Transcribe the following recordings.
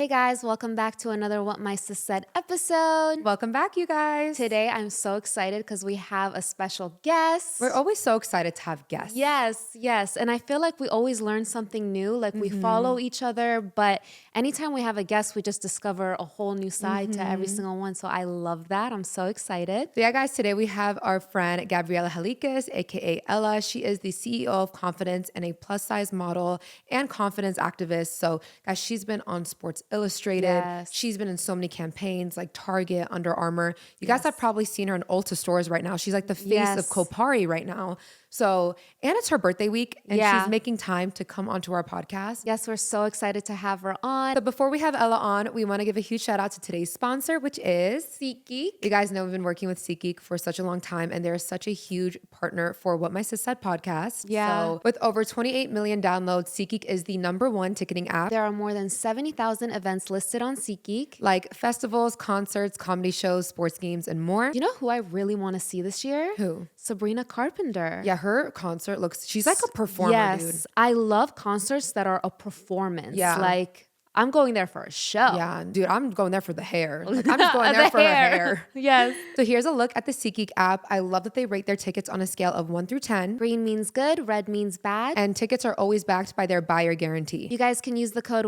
Hey guys, welcome back to another What My Sis Said episode. Welcome back, you guys. Today I'm so excited because we have a special guest. We're always so excited to have guests. Yes. And I feel like we always learn something new. Like we follow each other, but anytime we have a guest, we just discover a whole new side to every single one. So I love that. I'm so excited. So yeah, guys, today we have our friend Gabriella Halikas, aka Ella. She is the CEO of Confidence and a plus size model and confidence activist. So guys, she's been on Sports Illustrated. Yes. She's been in so many campaigns like Target, Underarmour. You guys have probably seen her in Ulta stores right now. She's like the face of Kopari right now. So, and it's her birthday week, and she's making time to come onto our podcast. Yes, we're so excited to have her on. But before we have Ella on, we want to give a huge shout out to today's sponsor, which is SeatGeek. You guys know we've been working with SeatGeek for such a long time, and they're such a huge partner for What My Sis Said podcast. Yeah. So with over 28 million downloads, SeatGeek is the #1 ticketing app. There are more than 70,000 events listed on SeatGeek. Like festivals, concerts, comedy shows, sports games, and more. You know who I really want to see this year? Who? Sabrina Carpenter. Yeah, her concert she's like a performer, dude. I love concerts that are a performance. Yeah. Like, I'm going there for a show. Yeah, dude, I'm going there for the hair. Like, I'm just going there for the hair. Yes. So here's a look at the SeatGeek app. I love that they rate their tickets on a scale of 1 through 10. Green means good, red means bad. And tickets are always backed by their buyer guarantee. You guys can use the code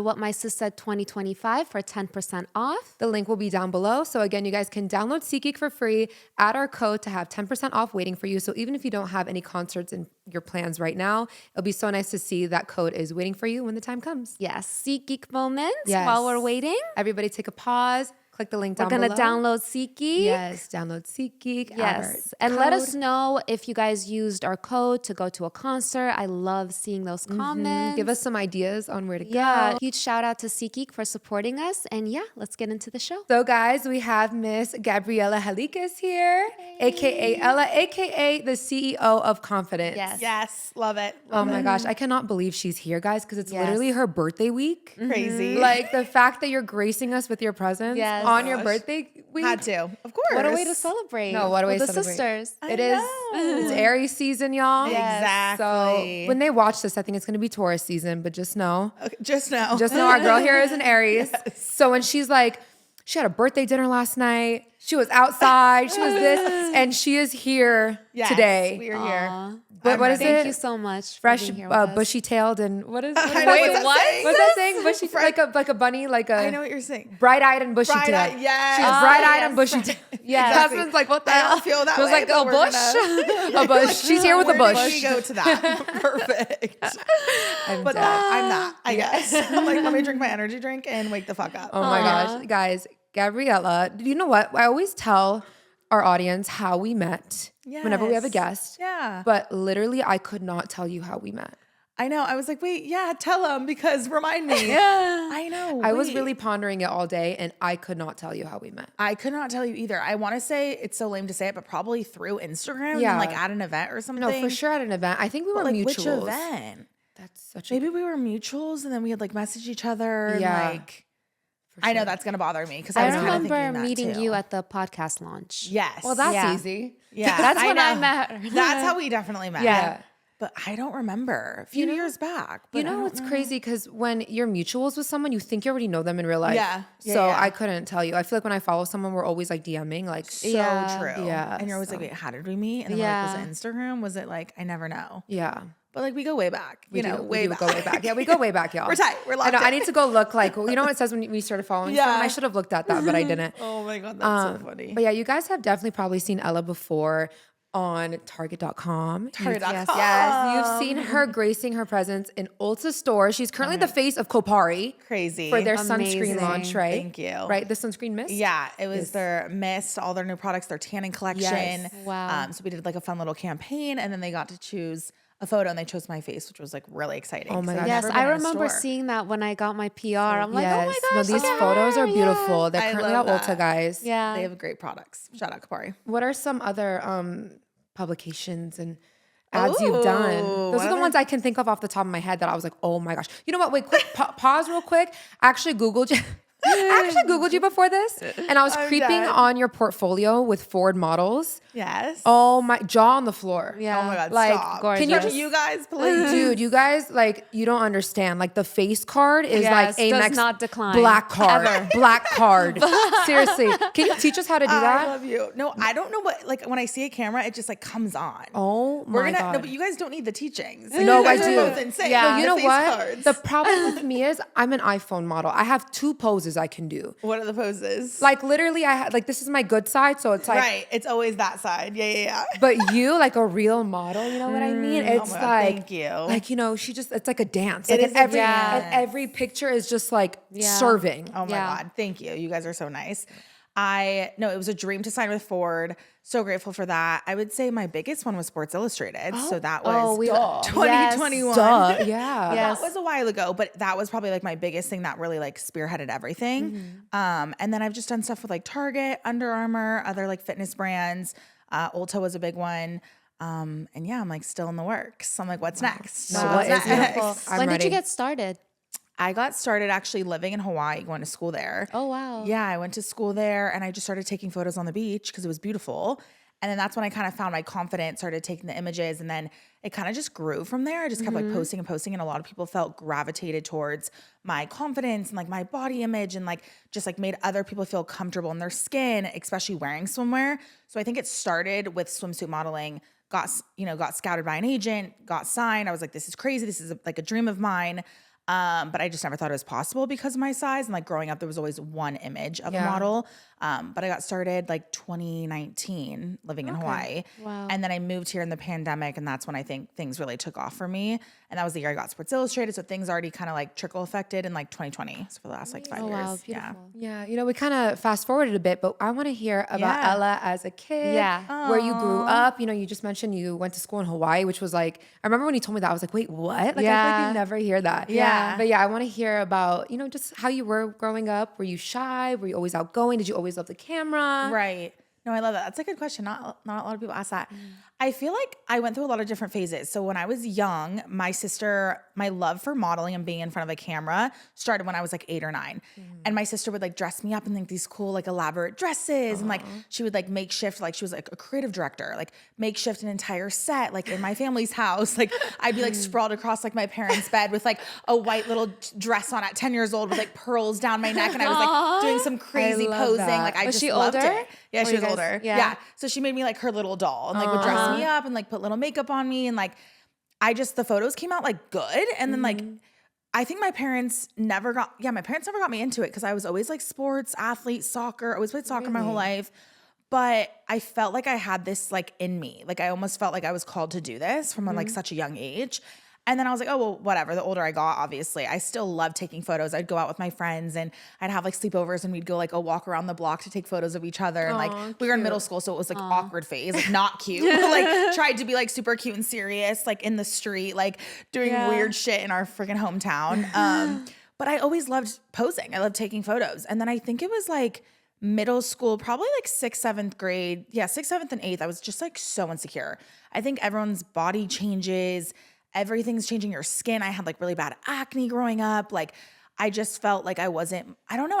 WhatMySisSaid2025 for 10% off. The link will be down below. So again, you guys can download SeatGeek for free, add our code to have 10% off waiting for you. So even if you don't have any concerts in your plans right now, it'll be so nice to see that code is waiting for you when the time comes. Yes, SeatGeek moments Yes. while we're waiting. Everybody take a pause. Click the link down below. We're going to download SeatGeek. Yes, download SeatGeek. Yes. And let us know if you guys used our code to go to a concert. I love seeing those comments. Give us some ideas on where to Yeah. go. Huge shout out to SeatGeek for supporting us. And yeah, let's get into the show. So guys, we have Miss Gabriella Halikas here, aka Ella, aka the CEO of Confidence. Yes, love it. Oh my gosh, I cannot believe she's here, guys, because it's literally her birthday week. Crazy. Like the fact that you're gracing us with your presence on your birthday week. Had to, of course. What a way to celebrate. No, what a way with to the celebrate. sisters. It is. It's Aries season, y'all. Exactly. So when they watch this, I think it's going to be Taurus season, but just know. Okay, just know. Just know our girl here is an Aries. So when she's like, she had a birthday dinner last night. She was outside. She was this. And she is here today. We are here. Aw. But what is it? Thank you so much for Fresh, being here with us. bushy-tailed, and what is I know that? what's that saying? What's that saying? Bushy, like a bunny, like a I know what you're saying. bright-eyed and bushy-tailed. Bright-eyed, yes. She's bright-eyed Yes. and bushy-tailed. Yes. Exactly. Husband's like, what the I hell? don't feel that It was way, like but a we're bush. gonna- A bush. She's here with a Where bush. did we go to that? Perfect. I'm But dead. I'm not, I guess. I'm like, let me drink my energy drink and wake the fuck up. Oh my gosh, guys, Gabriella, you know what? I always tell our audience how we met whenever we have a guest. Yeah. But literally, I could not tell you how we met. I know. I was like, wait, tell them because remind me. Yeah. I know. I was wait. really pondering it all day, and I could not tell you how we met. I could not tell you either. I want to say it's so lame to say it, but probably through Instagram Yeah. and like at an event or something. No, for sure at an event. I think we were But like mutuals. which event? That's such a Maybe we were mutuals and then we had like messaged each other. Yeah. And like, I know that's going to bother me because I I was kind of remember thinking that meeting too. you at the podcast launch. Yes. Well, that's Yeah. easy. yeah. That's when I know. met her. That's how we definitely met. Yeah. But I don't remember. A few years back. But You know what's crazy? Because when you're mutuals with someone, you think you already know them in real life. Yeah. Yeah, So yeah. I couldn't tell you. I feel like when I follow someone, we're always like DMing. Like, So Yeah. true. Yeah, And you're always so- like, wait, how did we meet? And then we're like, was it Instagram? Was it like, I never know. yeah. But like we go way back. We do. way We do back. go way back. Yeah, we go way back, y'all. We're tight. We're I locked know. I in. need to go look like, you know what it says when we started following Yeah. someone? I should have looked at that, but I didn't. Oh my God, that's so funny. But yeah, you guys have definitely probably seen Ella before on Target.com. Target.com. Yes, you've seen her gracing her presence in Ulta stores. She's currently the face of Kopari Crazy. for their Amazing. sunscreen launch, right? Thank you. Right, the sunscreen mist? Yeah, it was their mist, all their new products, their tanning collection. Yes. Wow. So we did like a fun little campaign, and then they got to choose a photo, and they chose my face, which was like really exciting. Oh my 'cause I've gosh. Yes, never I been in a remember store. seeing that when I got my PR. I'm like, oh my Yes. gosh. No, these look at photos her. are beautiful. They're I currently at love Ulta, that. guys. Yeah. They have great products. Shout out Kopari. What are some other publications and ads you've done? Ooh, Those what are the other- ones I can think of off the top of my head that I was like, oh my gosh. You know what? Wait, quick, pause real quick. I actually Googled you. I actually Googled you before this, and I was creeping dead. on your portfolio with Ford models. Yes. Oh my, jaw on the floor. Yeah. Oh my God, Like, stop. gorgeous. Can you just, You guys, please. dude, you guys, like, you don't understand. Like, the face card is Yes, like does Amex not decline. black card. Ever. Black card. Seriously. Can you teach us how to do I that? love you. No, I don't know what, like, when I see a camera, it just like comes on. Oh We're my gonna, God. no, but you guys don't need the teachings. Like, No, you guys I are do. both insane. Yeah. No, you The know face what? cards. The problem with me is I'm an iPhone model. I have 2 poses I can do. What are the poses? Like literally, I had like this is my good side, so it's like. right. It's always that side. Yeah. But you, like a real model, you know what I mean? It's my God, like, thank you. like it's like a dance. It Like is in a every, dance. and every picture is just like Yeah. serving. Oh my Yeah. God. Thank you. You guys are so nice. It was a dream to sign with Ford. So grateful for that. I would say my biggest one was Sports Illustrated. So that was we 2021. Duh, yeah. Yes. That was a while ago, but that was probably like my biggest thing that really like spearheaded everything. And then I've just done stuff with like Target, Under Armour, other like fitness brands. Ulta was a big one. And yeah, I'm like still in the works. I'm like, what's next? No, Wow, what that's is it? beautiful. I'm When did ready. you get started? I got started actually living in Hawaii, going to school there. Oh, wow. Yeah, I went to school there and I just started taking photos on the beach because it was beautiful. And then that's when I kind of found my confidence, started taking the images, and then it kind of just grew from there. I just kept like posting and posting, and a lot of people felt gravitated towards my confidence and like my body image, and like just like made other people feel comfortable in their skin, especially wearing swimwear. So I think it started with swimsuit modeling, got scouted by an agent, got signed. I was like, this is crazy. This is like a dream of mine. But I just never thought it was possible because of my size. And like growing up, there was always one image of a model. But I got started like 2019 living in Hawaii. Wow. And then I moved here in the pandemic, and that's when I think things really took off for me. And that was the year I got Sports Illustrated. So things already kind of like trickle affected in like 2020. So for the last like 5 Oh, years. wow. Beautiful. Yeah, you know, we kind of fast forwarded a bit, but I want to hear about Yeah. Ella as a kid. Yeah. Where you grew up. You know, you just mentioned you went to school in Hawaii, which was like, I remember when you told me that, I was like, wait, what? Like, I feel like Yeah. you never hear that. Yeah. But yeah, I want to hear about, you know, just how you were growing up. Were you shy? Were you always outgoing? Did you always love the camera? Right. No, I love that. That's a good question. Not a lot of people ask that. I feel like I went through a lot of different phases. So when I was young, my love for modeling and being in front of a camera started when I was like 8 or 9. And my sister would like dress me up in like these cool, like elaborate dresses. And like she would like makeshift, like she was like a creative director, like makeshift an entire set, like in my family's house. Like I'd be like sprawled across like my parents' bed with like a white little dress on at 10 years old with like pearls down my neck. And I was like doing some crazy love posing. that. Like I Was just she loved older? it. Yeah, Or she you was guys- older. yeah. Yeah. So she made me like her little doll and like would dress me up and like put little makeup on me, and like the photos came out like good. And then like I think my parents never got me into it because I was always like sports, athlete, soccer. I always played soccer my whole life. But I felt like I had this like in me. Like I almost felt like I was called to do this from like such a young age. And then I was like, oh, well, whatever. The older I got, obviously, I still loved taking photos. I'd go out with my friends and I'd have like sleepovers, and we'd go like a walk around the block to take photos of each other. And like we were in middle school, so it was like awkward phase, like not cute. But, like tried to be like super cute and serious, like in the street, like doing weird shit in our freaking hometown. But I always loved posing. I loved taking photos. And then I think it was like middle school, probably like 6th, 7th grade. Yeah, 6th, 7th, and 8th. I was just like so insecure. I think everyone's body changes. Everything's changing your skin. I had like really bad acne growing up. Like I just felt like I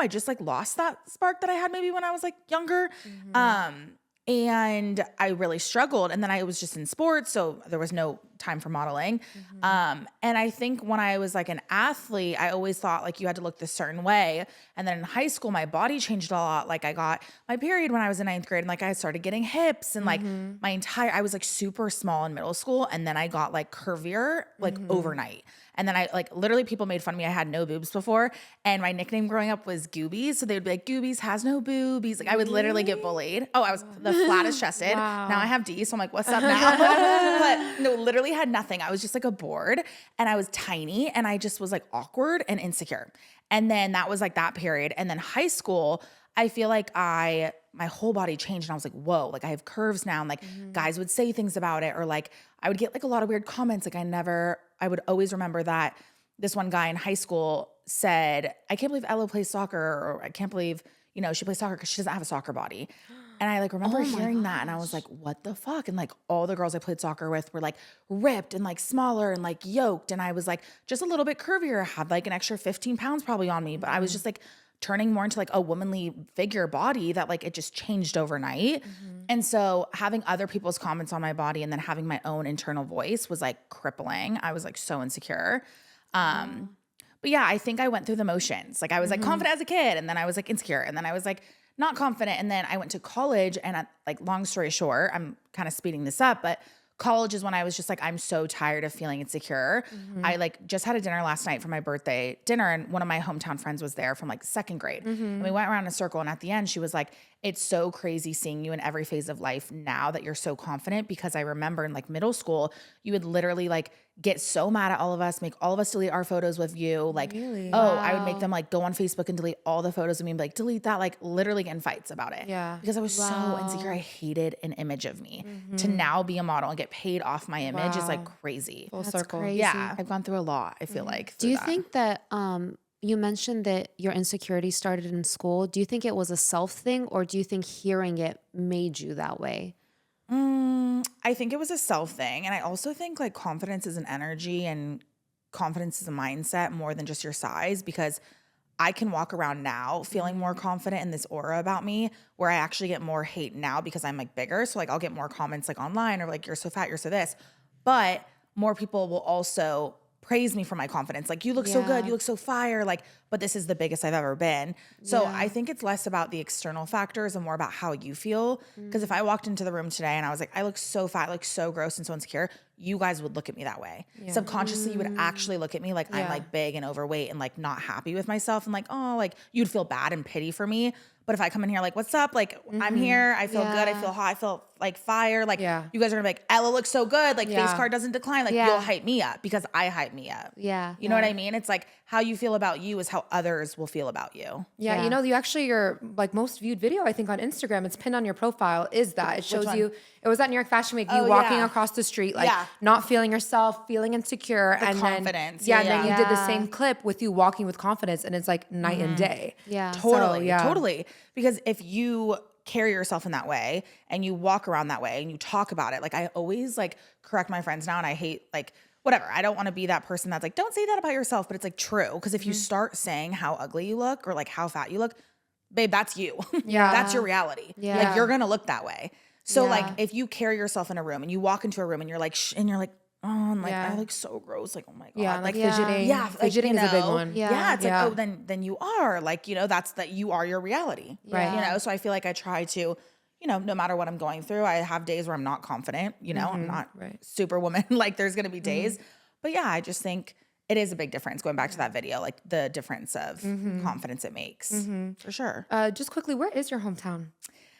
just like lost that spark that I had maybe when I was like younger. And I really struggled. And then I was just in sports, so there was no time for modeling. And I think when I was like an athlete, I always thought like you had to look this certain way. And then in high school, my body changed a lot. Like I got my period when I was in 9th grade, and like I started getting hips, and like I was like super small in middle school. And then I got like curvier like overnight. And then I like literally people made fun of me. I had no boobs before. And my nickname growing up was Goobies. So they would be like, Goobies has no boobies. Like I would literally get bullied. Oh, I was the flattest chested. Wow. Now I have D. So I'm like, what's up now? But no, literally had nothing. I was just like a board, and I was tiny, and I just was like awkward and insecure. And then that was like that period. And then high school, I feel like my whole body changed, and I was like, whoa, like I have curves now. And like guys would say things about it, or like I would get like a lot of weird comments. Like I would always remember that this one guy in high school said, I can't believe Ella plays soccer, or I can't believe, she plays soccer because she doesn't have a soccer body. And I like remember hearing that, and I was like, what the fuck? And like all the girls I played soccer with were like ripped and like smaller and like yoked. And I was like just a little bit curvier, had like an extra 15 pounds probably on me, but I was just like turning more into like a womanly figure body that like it just changed overnight. And so having other people's comments on my body and then having my own internal voice was like crippling. I was like so insecure. But yeah, I think I went through the motions. Like I was like confident as a kid, and then I was like insecure, and then I was like not confident. And then I went to college, and like long story short, I'm kind of speeding this up, but college is when I was just like, I'm so tired of feeling insecure. I like just had a dinner last night for my birthday dinner, and one of my hometown friends was there from like second grade. And we went around in a circle, and at the end she was like, it's so crazy seeing you in every phase of life now that you're so confident, because I remember in like middle school, you would literally like get so mad at all of us, make all of us delete our photos with you. Like, I would make them like go on Facebook and delete all the photos of me and be like, delete that, like literally get in fights about it. Yeah. Because I was so insecure. I hated an image of me. To now be a model and get paid off my image is like crazy. Full circle. crazy. Yeah. I've gone through a lot, I feel like. Do you think that you mentioned that your insecurity started in school? Do you think it was a self thing, or do you think hearing it made you that way? I think it was a self thing. And I also think like confidence is an energy and confidence is a mindset more than just your size, because I can walk around now feeling more confident in this aura about me, where I actually get more hate now because I'm like bigger. So like I'll get more comments like online or like, you're so fat, you're so this. But more people will also praise me for my confidence. Like, you look so good, you look so fire. Like, but this is the biggest I've ever been. So I think it's less about the external factors and more about how you feel. Because if I walked into the room today and I was like, I look so fat, like so gross and so insecure, you guys would look at me that way. Subconsciously, you would actually look at me like I'm like big and overweight and like not happy with myself, and like, oh, like you'd feel bad and pity for me. But if I come in here like, what's up? Like, I'm here. I feel good. I feel hot. I feel like fire. Like, you guys are gonna be like, Ella looks so good. Like, face card doesn't decline. Like, you'll hype me up because I hype me up. Yeah. You know what I mean? It's like how you feel about you is how others will feel about you. Yeah, you know, your like most viewed video, I think on Instagram, it's pinned on your profile, is that it shows you, it was at New York Fashion Week, you walking across the street, like not feeling yourself, feeling insecure, and confidence. Then, then you did the same clip with you walking with confidence, and it's like night and day. Yeah. Totally. Totally. Because if you carry yourself in that way and you walk around that way and you talk about it, like I always like correct my friends now, and I hate like whatever. I don't want to be that person that's like, don't say that about yourself, but it's like true. Because if you start saying how ugly you look or like how fat you look, babe, that's you. That's your reality. Like you're gonna look that way. So like if you carry yourself in a room and you walk into a room and you're like, and you're like, oh, I'm like, I look so gross. Like, oh my God. Yeah, like fidgeting. Yeah. Fidgeting is a big one. Yeah. It's like, oh, then you are like, you know, that's that you are your reality. Right. You know, so I feel like I try to, you know, no matter what I'm going through, I have days where I'm not confident, you know, I'm not superwoman. Like there's going to be days, but yeah, I just think it is a big difference going back to that video, like the difference of confidence it makes for sure. Just quickly, where is your hometown?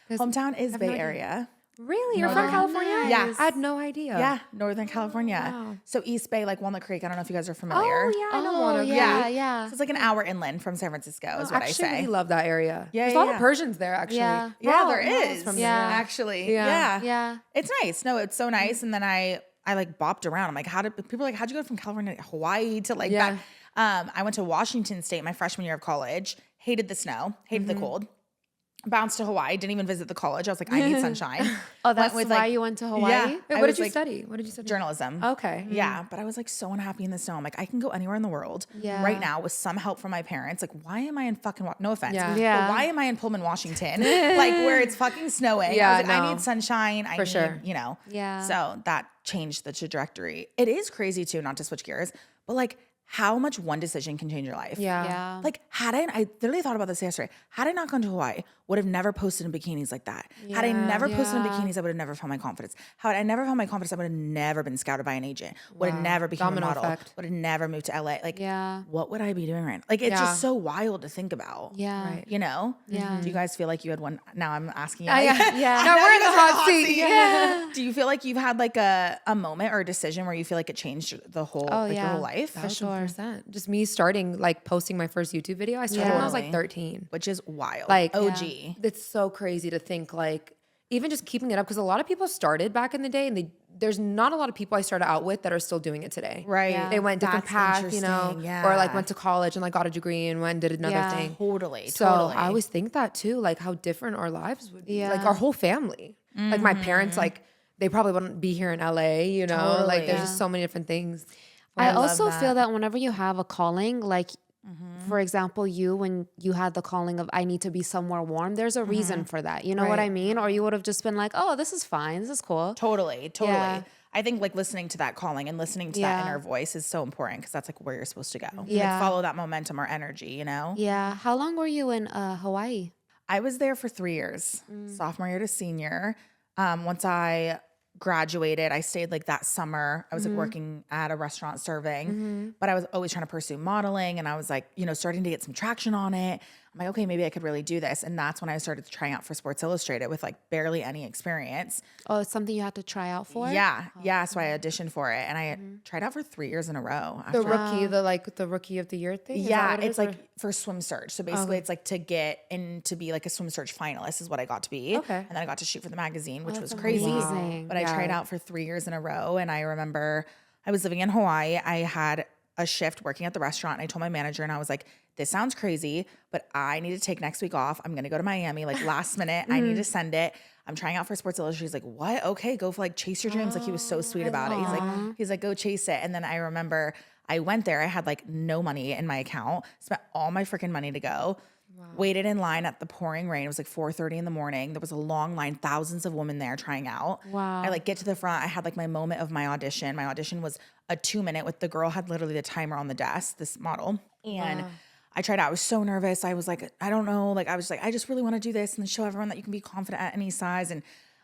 Hometown is Bay Area. Really? You're from California? Yes. I had no idea. Yeah, Northern California. Wow. So East Bay, like Walnut Creek. I don't know if you guys are familiar. Oh, yeah, I know Walnut Creek. Yeah. So it's like an hour inland from San Francisco is what I say. I really love that area. Yeah, There's a lot of Persians there, actually. Yeah, there is. Actually. Yeah. It's nice. No, it's so nice. And then I like bopped around. I'm like, people are like, how'd you go from California to Hawaii to like back? I went to Washington State my freshman year of college. Hated the snow. Hated the cold. Bounced to Hawaii. Didn't even visit the college. I was like, I need sunshine. That's why you went to Hawaii? Yeah. Wait, what did you study? What did you study? Journalism. Okay. Yeah. But I was like so unhappy in the snow. I'm like, I can go anywhere in the world right now with some help from my parents. Like, why am I in fucking, no offense. But why am I in Pullman, Washington? Like where it's fucking snowing. I was like, I need sunshine. I need, you know. Yeah. So that changed the trajectory. It is crazy too, not to switch gears, but like how much one decision can change your life. Yeah. Like I literally thought about this yesterday. Had I not gone to Hawaii, would have never posted in bikinis like that. Had I never posted in bikinis, I would have never found my confidence. Had I never found my confidence, I would have never been scouted by an agent. Would have never become a model. Would have never moved to LA. Like, what would I be doing right now? Like, it's just so wild to think about. Yeah. You know? Yeah. Do you guys feel like you had one? Now I'm asking you. No, we're in the hot seat. Yeah. Do you feel like you've had like a moment or a decision where you feel like it changed the whole, your whole life? For sure. Just me starting like posting my first YouTube video. I started when I was like 13. Which is wild. Like OG. It's so crazy to think like even just keeping it up, because a lot of people started back in the day and there's not a lot of people I started out with that are still doing it today. Right. Yeah. They went different paths, you know, or like went to college and like got a degree and went and did another thing. Totally. So I always think that too, like how different our lives would be. Like our whole family. Like my parents, like they probably wouldn't be here in LA, you know, like there's just so many different things. I also feel that whenever you have a calling, like for example, when you had the calling of I need to be somewhere warm, there's a reason for that. You know what I mean? Or you would have just been like, oh, this is fine. This is cool. Totally. Yeah. I think like listening to that calling and listening to that inner voice is so important because that's like where you're supposed to go. Yeah. Like follow that momentum or energy, you know? Yeah. How long were you in Hawaii? I was there for 3 years, sophomore year to senior. Once I graduated, I stayed like that summer. I was like working at a restaurant serving, but I was always trying to pursue modeling, and I was like, you know, starting to get some traction on it. I'm like, okay, maybe I could really do this. And that's when I started trying out for Sports Illustrated with like barely any experience. Oh, it's something you had to try out for? Yeah. Yeah. So I auditioned for it, and I tried out for 3 years in a row. The rookie of the year thing? Yeah, it's like for Swim Search. So basically it's like to get in to be like a Swim Search finalist is what I got to be. Okay. And then I got to shoot for the magazine, which was that's crazy. amazing. But I tried out for 3 years in a row. And I remember I was living in Hawaii. I had a shift working at the restaurant. And I told my manager, and I was like, this sounds crazy, but I need to take next week off. I'm going to go to Miami, like last minute. I need to send it. I'm trying out for Sports Illustrated. He's like, what? Okay, go for like chase your dreams. Like he was so sweet about it. He's like, go chase it. And then I remember I went there. I had like no money in my account, spent all my freaking money to go. Waited in line at the pouring rain. It was like 4:30 in the morning. There was a long line, thousands of women there trying out. Wow. I like get to the front. I had like my moment of my audition. My audition was a 2-minute with the girl had literally the timer on the desk, this model. And I tried out. I was so nervous. I was like, I don't know. Like I was like, I just really want to do this and show everyone that you can be confident at any size. And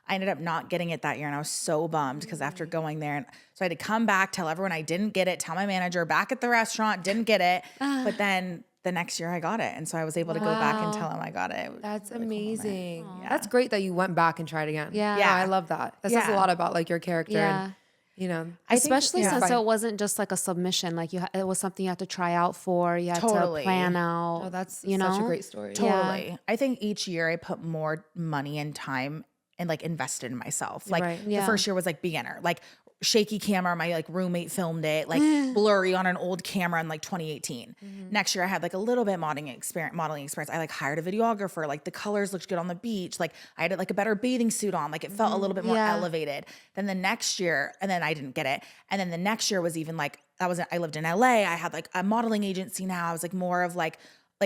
I ended up not getting it that year. And I was so bummed because after going there, and so I had to come back, tell everyone I didn't get it, tell my manager back at the restaurant, didn't get it. But then the next year I got it. And so I was able to go back and tell him I got it. That's amazing. That's great that you went back and tried again. Yeah. Yeah, I love that. That says a lot about like your character and, you know. Especially since it wasn't just like a submission. Like it was something you had to try out for. You had to plan out. Oh, that's you know? such a great story. Totally. Yeah. I think each year I put more money and time and like invested in myself. Like the first year was like beginner, like shaky camera. My like roommate filmed it like blurry on an old camera in like 2018. Next year I had like a little bit modeling experience. I like hired a videographer. Like the colors looked good on the beach. Like I had like a better bathing suit on. Like it felt a little bit more elevated. Then the next year, and then I didn't get it. And then the next year was even like, I lived in LA. I had like a modeling agency now. I was like more of like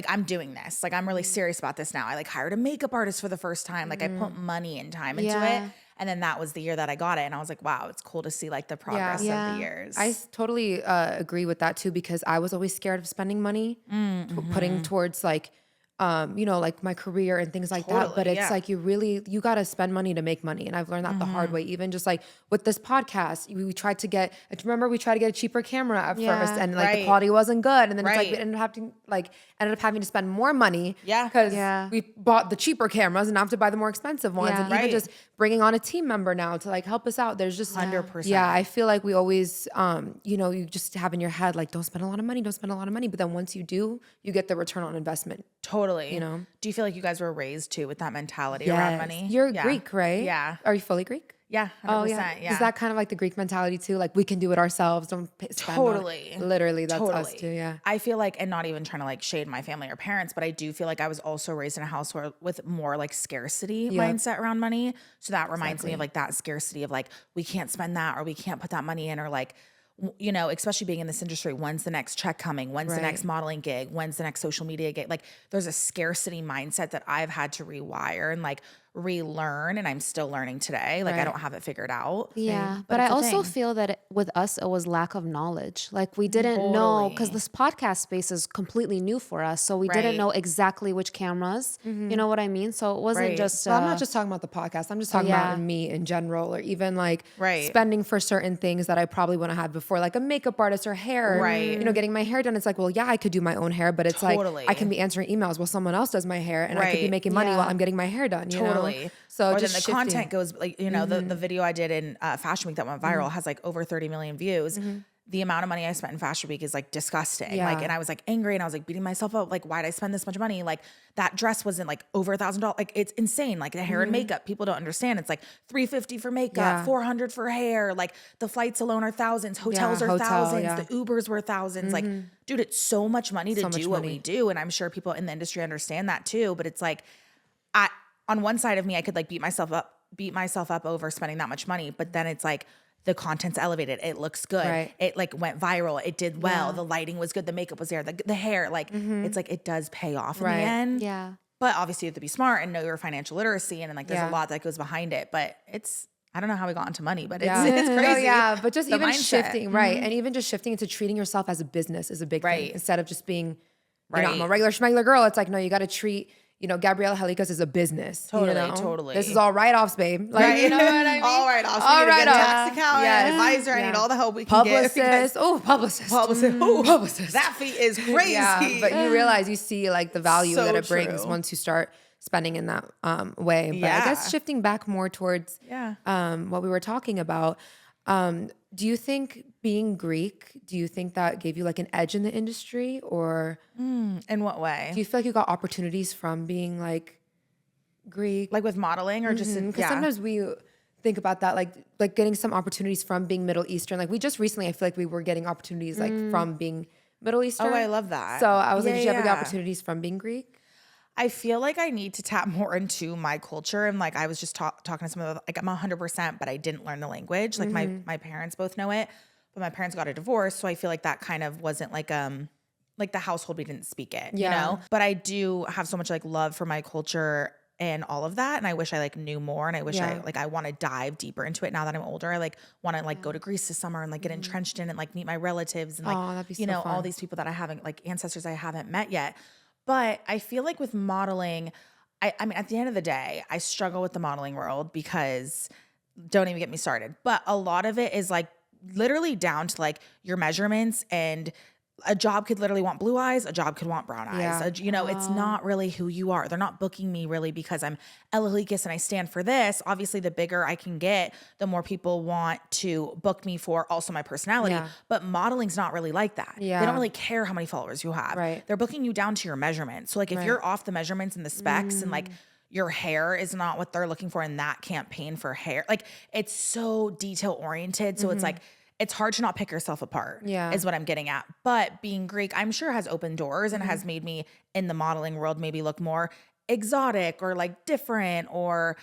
I'm doing this. Like I'm really serious about this now. I like hired a makeup artist for the first time. Like I put money and time into it. And then that was the year that I got it. And I was like, wow, it's cool to see like the progress of the years. I totally agree with that too, because I was always scared of spending money, putting towards like, you know, like my career and things like that. But it's like you got to spend money to make money. And I've learned that the hard way. Even just like with this podcast, we tried to get a cheaper camera at first, and like the quality wasn't good. And then it's like we ended up having to spend more money because we bought the cheaper cameras and now have to buy the more expensive ones. And even just bringing on a team member now to like help us out. There's just 100%. Yeah, I feel like we always, you know, you just have in your head like don't spend a lot of money. But then once you do, you get the return on investment. Totally. You know? Do you feel like you guys were raised too with that mentality around money? You're Greek, right? Yeah. Are you fully Greek? Yeah. 100%, yeah. Is that kind of like the Greek mentality too? Like we can do it ourselves. Don't spend Totally. Literally, that's us too. Yeah. I feel like, and not even trying to like shade my family or parents, but I do feel like I was also raised in a house with more like scarcity mindset around money. So that reminds me of like that scarcity of like, we can't spend that or we can't put that money in, or like, you know, especially being in this industry, when's the next check coming? When's the next modeling gig? When's the next social media gig? Like there's a scarcity mindset that I've had to rewire and like relearn, and I'm still learning today. Like I don't have it figured out. Yeah. But I also feel that with us, it was lack of knowledge. Like we didn't know, because this podcast space is completely new for us. So we didn't know exactly which cameras, you know what I mean? So it wasn't just, well, I'm not just talking about the podcast. I'm just talking about me in general, or even like spending for certain things that I probably wouldn't have before, like a makeup artist or hair, you know, getting my hair done. It's like, well, yeah, I could do my own hair, but it's like, I can be answering emails while someone else does my hair, and I could be making money while I'm getting my hair done, you know? So or just then the content goes like, you know, the video I did in Fashion Week that went viral has like over 30 million views. The amount of money I spent in Fashion Week is like disgusting. Like, and I was like angry, and I was like beating myself up. Like, why'd I spend this much money? Like that dress wasn't like over $1,000. Like it's insane. Like the hair and makeup, people don't understand. It's like $350 for makeup, $400 for hair. Like the flights alone are thousands. Hotels are thousands. The Ubers were thousands. Like, dude, it's so much money to do what we do. And I'm sure people in the industry understand that too. But it's like, on one side of me, I could like beat myself up over spending that much money. But then it's like, the content's elevated. It looks good. Right. It like went viral. It did well. The lighting was good. The makeup was there. The hair, like it's like it does pay off in the end. Yeah. But obviously you have to be smart and know your financial literacy and like there's a lot that goes behind it. But I don't know how we got into money, but it's crazy. Oh, yeah, but just The even mindset. shifting, right? And even just shifting into treating yourself as a business is a big thing instead of just being, you know, I'm a regular schmegular girl. It's like, no, you got to treat, you know, Gabriella Halikas is a business. Totally, you know? totally. This is all write-offs, babe. Like, you know what I mean? All write-offs. All We need to get a write-offs. tax accountant, advisor. I need all the help we can get. Publicist. Oh, publicist. Publicist. That fee is crazy. Yeah, but you realize, you see like the value So that it brings true. once you start spending in that way. But I guess shifting back more towards what we were talking about, do you think being Greek, do you think that gave you like an edge in the industry, or In what way? do you feel like you got opportunities from being like Greek? Like with modeling or just Because sometimes we think about that, like getting some opportunities from being Middle Eastern. Like we just recently, I feel like we were getting opportunities like from being Middle Eastern. Oh, I love that. So I was like, did you ever get opportunities from being Greek? I feel like I need to tap more into my culture. And like I was just talking to someone, like I'm 100%, but I didn't learn the language. Like my parents both know it, but my parents got a divorce. So I feel like that kind of wasn't like the household, we didn't speak it, you know? But I do have so much like love for my culture and all of that. And I wish I like knew more. And I wish I want to dive deeper into it now that I'm older. I like want to like go to Greece this summer and like get entrenched in and like meet my relatives and like, that'd be you so know, fun. all these people that I haven't, like ancestors I haven't met yet. But I feel like with modeling, I mean, at the end of the day, I struggle with the modeling world because don't even get me started. But a lot of it is like literally down to like your measurements, and a job could literally want blue eyes, a job could want brown eyes. Yeah. You know, it's not really who you are. They're not booking me really because I'm Ella Halikas and I stand for this. Obviously, the bigger I can get, the more people want to book me for also my personality. Yeah. But modeling's not really like that. Yeah. They don't really care how many followers you have. Right. They're booking you down to your measurements. So like if you're off the measurements and the specs and like your hair is not what they're looking for in that campaign for hair, like it's so detail oriented. So it's like, it's hard to not pick yourself apart, is what I'm getting at. But being Greek, I'm sure has opened doors and has made me in the modeling world maybe look more exotic or like different, or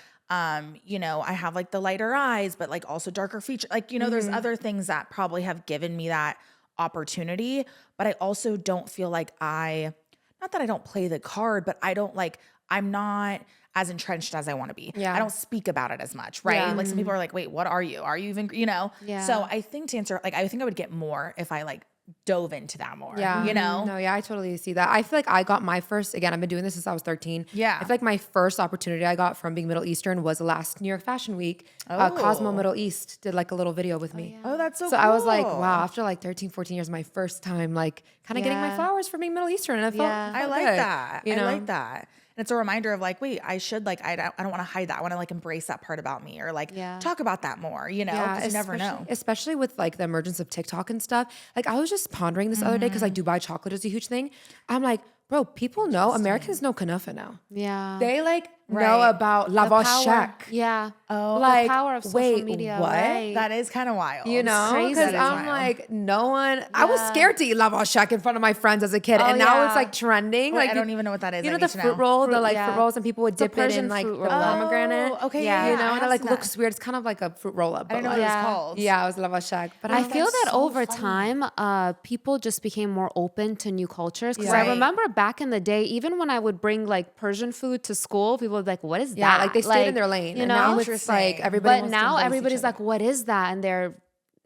you know, I have like the lighter eyes, but like also darker features. Like, you know, there's other things that probably have given me that opportunity, but I also don't feel like not that I don't play the card, but I'm not as entrenched as I want to be. Yeah. I don't speak about it as much, right? Yeah. Like some people are like, wait, what are you? Are you even, you know? Yeah. So I think to answer, like, I think I would get more if I like dove into that more, Yeah. you know? No, yeah, I totally see that. I feel like I got my first, again, I've been doing this since I was 13. Yeah. I feel like my first opportunity I got from being Middle Eastern was the last New York Fashion Week. Cosmo Middle East did like a little video with me. Oh, that's so So cool. I was like, wow, after like 13, 14 years, my first time like kind of getting my flowers from being Middle Eastern. And I felt, I like good, that. you know? I like that. And it's a reminder of like, wait, I should like, I don't want to hide that. I want to like embrace that part about me, or like talk about that more, you know, because you never know. Especially with like the emergence of TikTok and stuff. Like I was just pondering this other day because like Dubai chocolate is a huge thing. I'm like, bro, people know, Americans know kunafa now. Yeah. They like know about La Shaq. Yeah. Oh, Like, the power of social wait, media. what? Right. That is kind of wild. You know, crazy. because That is I'm wild. like, no one. I was scared to eat La Shaq in front of my friends as a kid, and now it's like trending. Wait, like I don't even know what that is. You I know need the to fruit know. roll, the like yeah. fruit rolls, and people would It's a dip it in Persian like the fruit roll. pomegranate. Oh, okay, you yeah, know, I and it have like seen looks that. weird. It's kind of like a fruit roll up. I didn't know but, what it like, was called. Yeah, it was La Shaq. But I feel that so over funny. time, people just became more open to new cultures. Because Right. I remember back in the day, even when I would bring like Persian food to school, people would be like, "What is Yeah, that?" like they stayed in their lane. You and know, now it's like everybody. but wants to now embrace each everybody's other. like, "What is that?" And they're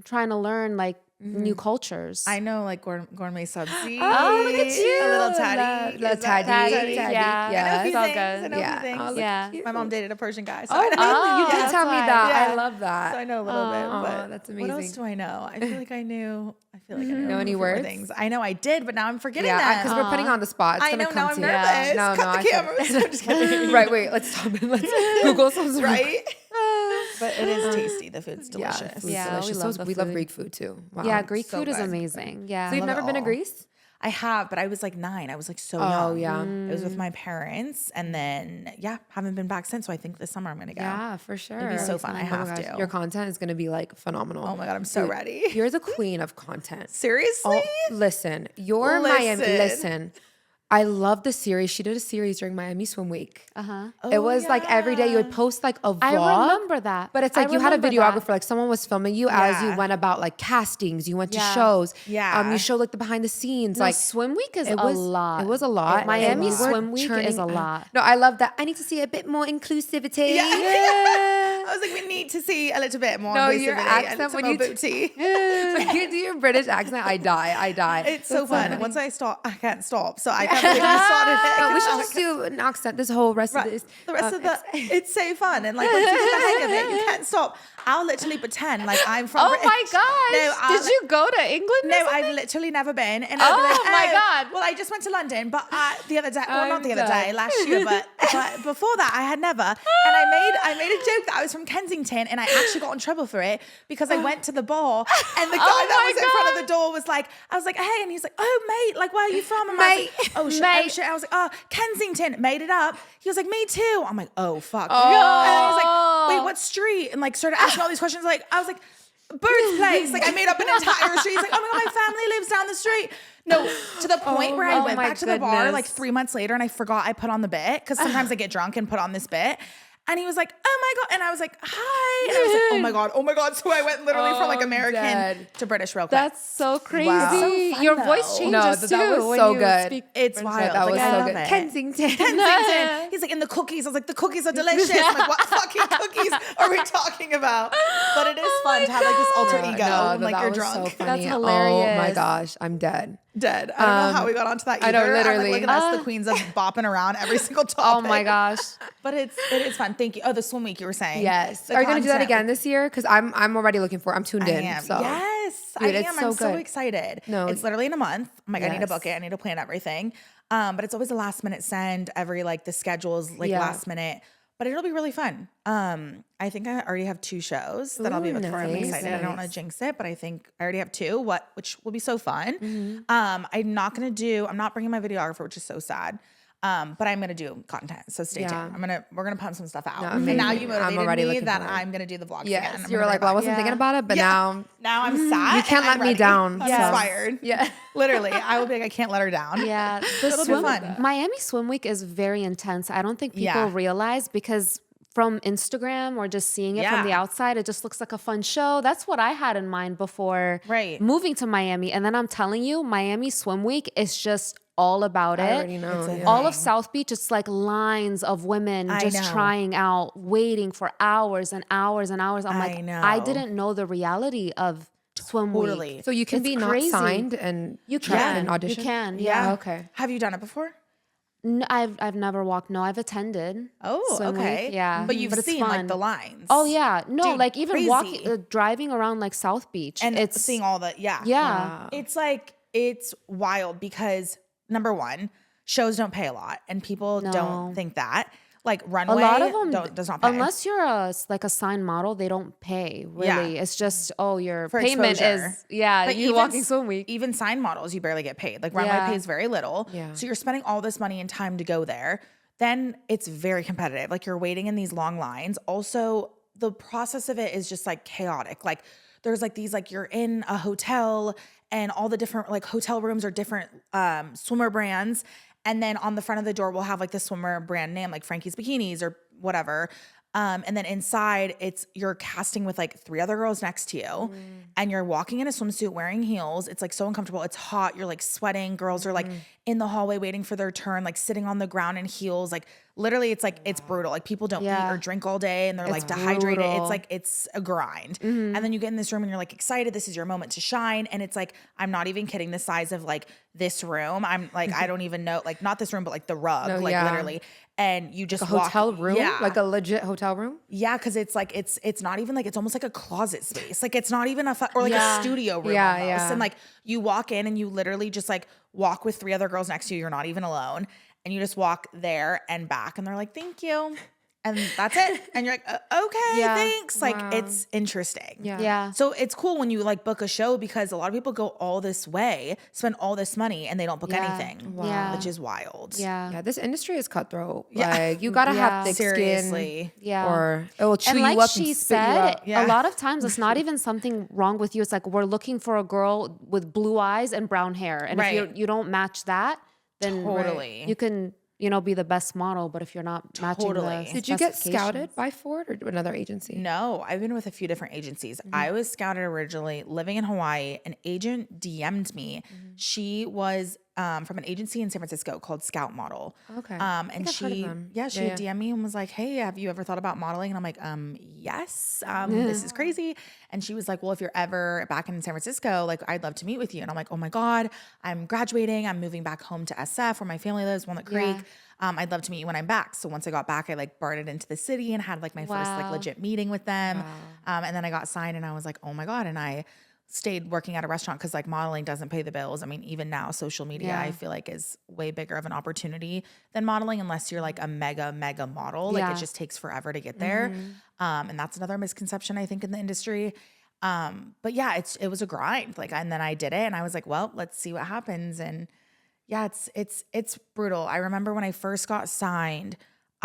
trying to learn like new cultures. I know, like gourmet subsidy. Oh, look at you. A little tatty. Little Is that tatty. yeah. Yeah, I know a few it's all things. good. I know a Yeah. few things. Oh, look Yeah. at you. My mom dated a Persian guy. So Oh, I really? know. You did that's tell me why. that. Yeah. I love that. So I know a little bit. But that's What else amazing. do I know? I feel like I knew. I Know any a few more words? Things. I know I did, but now I'm forgetting Yeah, that. because we're putting on the spot. It's I gonna know. come Now to I'm you. nervous. No, Cut no, the I said- cameras. I'm just kidding. Right, wait, let's stop and let's Google some. Right? But it is tasty. The food's Yeah, delicious. food's Yeah, we delicious. love So the we love food. Greek food too. Wow. yeah, Greek so food is good. amazing. Yeah. So you've Love never it been to all. Greece? I have, but I was like 9. I was like so Oh, young. yeah. It was with my parents, and then haven't been back since. So I think this summer I'm gonna go. Yeah, for sure. It'd be so fun. I Oh my have gosh, to. Your content is gonna be like phenomenal. Oh my god, I'm so Dude, ready. You're the queen of content. Seriously? Oh, listen, you're Miami. Listen. Listen, I love the series. She did a series during Miami Swim Week. Uh-huh. It was like every day you would post like a vlog. I remember that. But it's like you had a videographer, like someone was filming you as you went about like castings. You went to shows. Yeah. You showed like the behind the scenes. No, like Swim Week is it a was, lot. It was a lot. Miami And we were Swim Week is a lot. No, I love that. I need to see a bit more inclusivity. I was like, we need to see a little bit more. No, your accent when you booty. when you do your British accent, I die. It's so fun. Once I stop, I can't stop. So I can't believe you started it. No, we should just do an accent this whole rest of this. The rest of it's so fun. And like once you get the hang of it, you can't stop. I'll literally pretend like I'm from British. my gosh. No, did you go to England? No, I've literally never been. And I'll be like, my God. Well, I just went to London, but the other day, well, not the other done. day, last year, but before that, I had never. And I made a joke that I was from Kensington, and I actually got in trouble for it because I went to the bar, and the guy that was in front of the door was like, I was like, hey, and he's like, oh, mate, like, where are you from? And I was like, oh, shit, oh, shit. I was like, oh, Kensington, made it up. He was like, me too. I'm like, oh, fuck. And I was like, wait, what street? And like started asking all these questions. Like, I was like, Bird's Place. Like I made up an entire street. He's like, oh my God, my family lives down the street. No, to the point where I went back to the bar like 3 months later and I forgot I put on the bit because sometimes I get drunk and put on this bit. And he was like, oh my God. And I was like, hi. And I was like, oh my God. So I went literally from like American to British real quick. That's so crazy. Wow. So fun, Your though. voice changes No, too. that was when so you good. speak It's French. wild. That was I so love good. it. Kensington. He's like, in the cookies. I was like, the cookies are delicious. I'm like, what fucking cookies are we talking about? But it is fun to have like this alter ego when like you're drunk. So funny. That's hilarious. Oh my gosh, I'm dead. Dead. I don't know how we got onto that either. I know, literally. I'm like, look at us, the queens of bopping around every single topic. Oh my gosh. But it is fun. Thank you. Oh, the swim week you were saying. Yes. The Are you going to do that content. again this year? Because I'm already looking for it. I'm tuned I in. am. So. Yes, Dude, I it's am. so I'm so good. excited. No. It's literally in a month. I'm like, I need to Yes. book it. I need to plan everything. But it's always a last minute send. Every like the schedule's like last minute. But it'll be really fun. I think I already have 2 shows that I'll be with for. I'm nice, excited. I don't want to jinx it, but I think I already have 2, which will be so fun. Mm-hmm. I'm not bringing my videographer, which is so sad. But I'm gonna do content, so stay tuned. We're gonna pump some stuff out. And now you I'm already motivated me looking that forward. I'm gonna do the vlogs Yes. again. You were like, well, I wasn't thinking about it, but now I'm sad. you can't and I'm let me ready. down. I'm so. inspired. Yeah. Literally, I will be like, I can't let her down. Yeah, It'll be fun. Miami Swim Week is very intense. I don't think people Yeah. realize because from Instagram or just seeing it from the outside, it just looks like a fun show. That's what I had in mind before moving to Miami. And then I'm telling you, Miami Swim Week is just all about it. I already know. All of South Beach, it's like lines of women just trying out, waiting for hours and hours and hours. I'm like, I didn't know the reality of Swim Week. So you can be crazy. not signed and You try can. an audition? You can, Yeah. Okay. Have you done it before? No, I've never walked. No, I've attended. Oh, Swim okay. Week, yeah. But you've it's seen fun. like the lines. Oh yeah, no, Dude, like even crazy. walking, driving around like South Beach, And it's seeing all the yeah. It's like it's wild because number one, shows don't pay a lot, and people don't think that. Like runway, a lot of them does not pay. unless you're a signed model. They don't pay really. It's just your For payment exposure. is But you walking Swim Week. Even signed models, you barely get paid. Like runway pays very little. Yeah. So you're spending all this money and time to go there. Then it's very competitive. Like you're waiting in these long lines. Also, the process of it is just like chaotic. Like there's like these like you're in a hotel and all the different like hotel rooms are different swimmer brands. And then on the front of the door, we'll have like the swimmer brand name, like Frankie's Bikinis or whatever. And then inside, you're casting with like 3 other girls next to you, and you're walking in a swimsuit wearing heels. It's like so uncomfortable. It's hot. You're like sweating. Girls are like in the hallway waiting for their turn, like sitting on the ground in heels. Like literally, it's like it's brutal. Like people don't eat or drink all day, and they're like dehydrated. brutal. It's like it's a grind. And then you get in this room, and you're like excited. This is your moment to shine. And it's like I'm not even kidding. The size of like this room. I'm like I don't even know. Like not this room, but like the rug. Literally. And you just A hotel room? Yeah. Like a legit hotel room? Yeah, because it's like it's not even like it's almost like a closet space. Like it's not even or like a studio room almost. Yeah. And like you walk in and you literally just like walk with 3 other girls next to you. You're not even alone. And you just walk there and back and they're like, thank you. And that's it. And you're like, okay, thanks. Like it's interesting. Yeah. So it's cool when you like book a show because a lot of people go all this way, spend all this money, and they don't book anything. Wow. Which is wild. Yeah. This industry is cutthroat. Like you gotta have thick Seriously. skin. Yeah. Or it will chew And you like up she and spit you said, out. a lot of times it's not even something wrong with you. It's like we're looking for a girl with blue eyes and brown hair. And if you don't match that, then you can, be the best model. But if you're not matching the Did you get scouted by Ford or another agency? No, I've been with a few different agencies. I was scouted originally living in Hawaii. An agent DM'd me. She was from an agency in San Francisco called Scout Model. Okay. And she DM'd me and was like, hey, have you ever thought about modeling? And I'm like, yes, this is crazy. And she was like, well, if you're ever back in San Francisco, like I'd love to meet with you. And I'm like, oh my God, I'm graduating. I'm moving back home to SF where my family lives, Walnut Creek. I'd love to meet you when I'm back. So once I got back, I like barted into the city and had like my first like legit meeting with them. And then I got signed and I was like, oh my God. And I stayed working at a restaurant because like modeling doesn't pay the bills. I mean, even now social media, I feel like is way bigger of an opportunity than modeling unless you're like a mega model. Like it just takes forever to get there. And that's another misconception I think in the industry. But yeah, it was a grind. Like, and then I did it and I was like, well, let's see what happens. And yeah, it's brutal. I remember when I first got signed,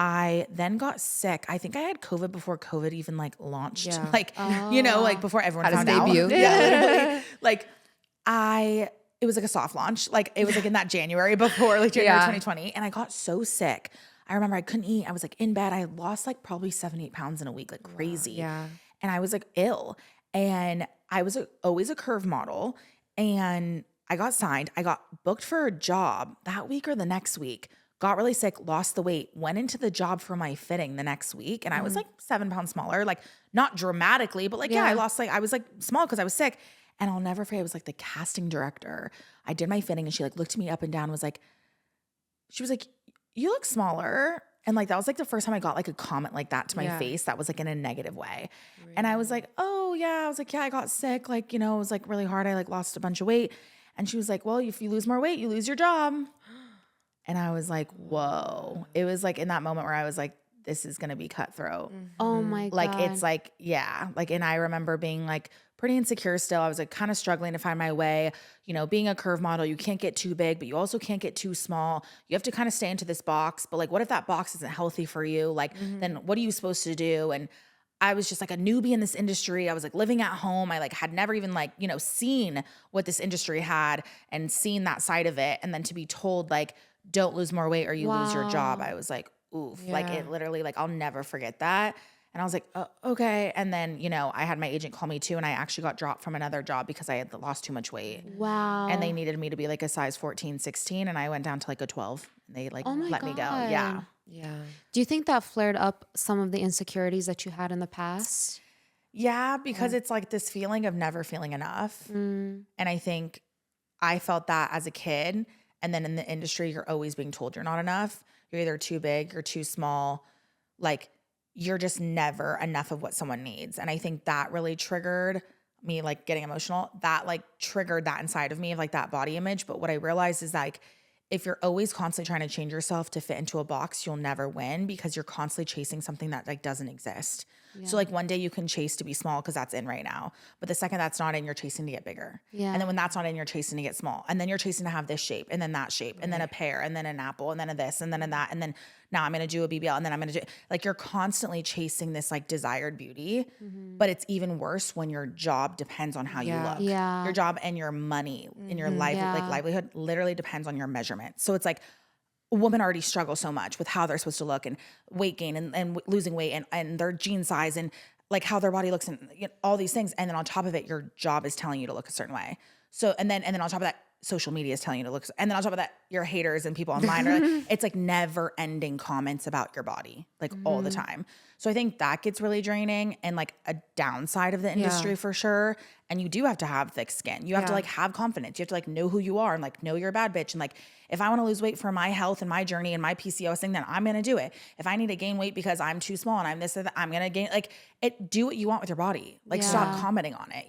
I then got sick. I think I had COVID before COVID even like launched, like, like before everyone found out. Debut. Yeah, literally. It was like a soft launch. Like it was like in that January before like January 2020. And I got so sick. I remember I couldn't eat. I was like in bed. I lost like probably 7-8 pounds in a week, like crazy. Yeah. And I was like ill. And I was always a curve model. And I got signed. I got booked for a job that week or the next week. Got really sick, lost the weight, went into the job for my fitting the next week. And I was like 7 pounds smaller, like not dramatically, but like, I lost I was like small because I was sick. And I'll never forget, it was like the casting director. I did my fitting and she like looked me up and down, she was like, you look smaller. And like, that was like the first time I got like a comment like that to my face that was like in a negative way. Really? And I was like, oh yeah. I was like, yeah, I got sick. Like, it was like really hard. I like lost a bunch of weight. And she was like, well, if you lose more weight, you lose your job. And I was like, whoa. It was like in that moment where I was like, this is going to be cutthroat. Oh my God. Like, it's like, like, and I remember being like pretty insecure still. I was like kind of struggling to find my way. Being a curve model, you can't get too big, but you also can't get too small. You have to kind of stay into this box. But like, what if that box isn't healthy for you? Like, then what are you supposed to do? And I was just like a newbie in this industry. I was like living at home. I like had never even like, seen what this industry had and seen that side of it. And then to be told like, don't lose more weight or you lose your job. I was like, oof, like it literally, like I'll never forget that. And I was like, oh, okay. And then, I had my agent call me too. And I actually got dropped from another job because I had lost too much weight. Wow. And they needed me to be like a size 14, 16. And I went down to like a 12 and they like let me go. Yeah. Yeah. Do you think that flared up some of the insecurities that you had in the past? Yeah, because it's like this feeling of never feeling enough. And I think I felt that as a kid. And then in the industry, you're always being told you're not enough. You're either too big, you're too small. Like you're just never enough of what someone needs. And I think that really triggered me like getting emotional. That like triggered that inside of me of like that body image. But what I realized is like, if you're always constantly trying to change yourself to fit into a box, you'll never win because you're constantly chasing something that like doesn't exist. Yeah. So like one day you can chase to be small because that's in right now. But the second that's not in, you're chasing to get bigger. Yeah. And then when that's not in, you're chasing to get small. And then you're chasing to have this shape and then that shape and then a pear and then an apple and then a this and then a that. And then now I'm going to do a BBL and then I'm going to do like you're constantly chasing this like desired beauty. But it's even worse when your job depends on how you look. Yeah. Your job and your money and your life, like livelihood literally depends on your measurement. So it's like women already struggle so much with how they're supposed to look and weight gain and losing weight and their jean size and like how their body looks and all these things. And then on top of it, your job is telling you to look a certain way. So, and then on top of that, social media is telling you to look. And then on top of that, your haters and people online are like, it's like never ending comments about your body, like all the time. So I think that gets really draining and like a downside of the industry for sure. And you do have to have thick skin. You have to like have confidence. You have to like know who you are and like know you're a bad bitch. And like, if I want to lose weight for my health and my journey and my PCOS thing, then I'm going to do it. If I need to gain weight because I'm too small and I'm this or that, I'm going to gain do what you want with your body. Like stop commenting on it,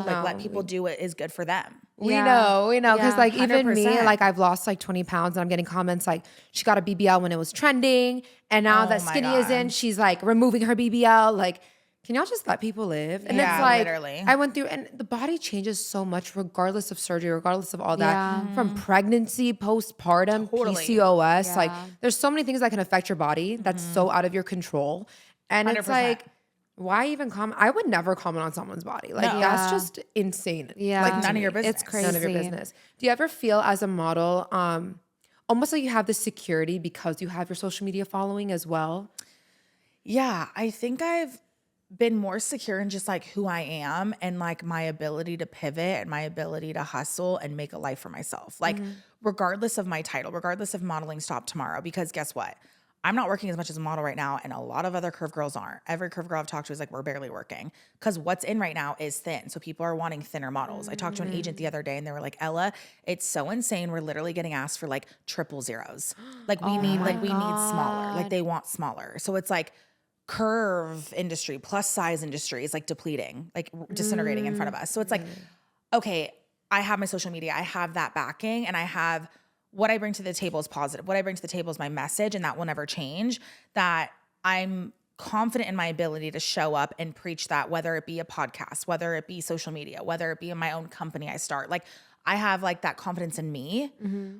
like let people do what is good for them. We know. Cause like 100%. Even me, like I've lost like 20 pounds and I'm getting comments like she got a BBL when it was trending. And now that skinny is in, she's like removing her BBL. Like, can y'all just let people live? And it's like, literally. I went through, and the body changes so much regardless of surgery, regardless of all that, from pregnancy, postpartum, PCOS. Like, there's so many things that can affect your body that's so out of your control. And 100%. It's like, why even comment? I would never comment on someone's body. Like, that's just insane. Yeah. Like, none of your business. It's crazy. None of your business. Do you ever feel as a model, almost like you have this security because you have your social media following as well? Yeah, I think I've been more secure in just like who I am and like my ability to pivot and my ability to hustle and make a life for myself. Like regardless of my title, regardless if modeling stopped tomorrow, because guess what? I'm not working as much as a model right now, and a lot of other curve girls aren't. Every curve girl I've talked to is like, we're barely working because what's in right now is thin. So people are wanting thinner models. I talked to an agent the other day and they were like, Ella, it's so insane. We're literally getting asked for like 000s. Like we need smaller. Like they want smaller. So it's like curve industry, plus size industry is like depleting, like disintegrating in front of us. So it's like, okay, I have my social media. I have that backing, and I have what I bring to the table is positive. What I bring to the table is my message, and that will never change. That I'm confident in my ability to show up and preach that, whether it be a podcast, whether it be social media, whether it be in my own company I start. Like I have like that confidence in me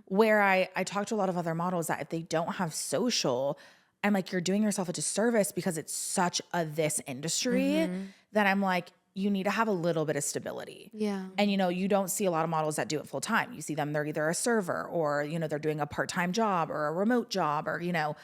where I talk to a lot of other models that if they don't have social, I'm like, you're doing yourself a disservice because it's such a this industry that I'm like, you need to have a little bit of stability. Yeah. And, you know, you don't see a lot of models that do it full time. You see them, they're either a server or, you know, they're doing a part-time job or a remote job or, you know,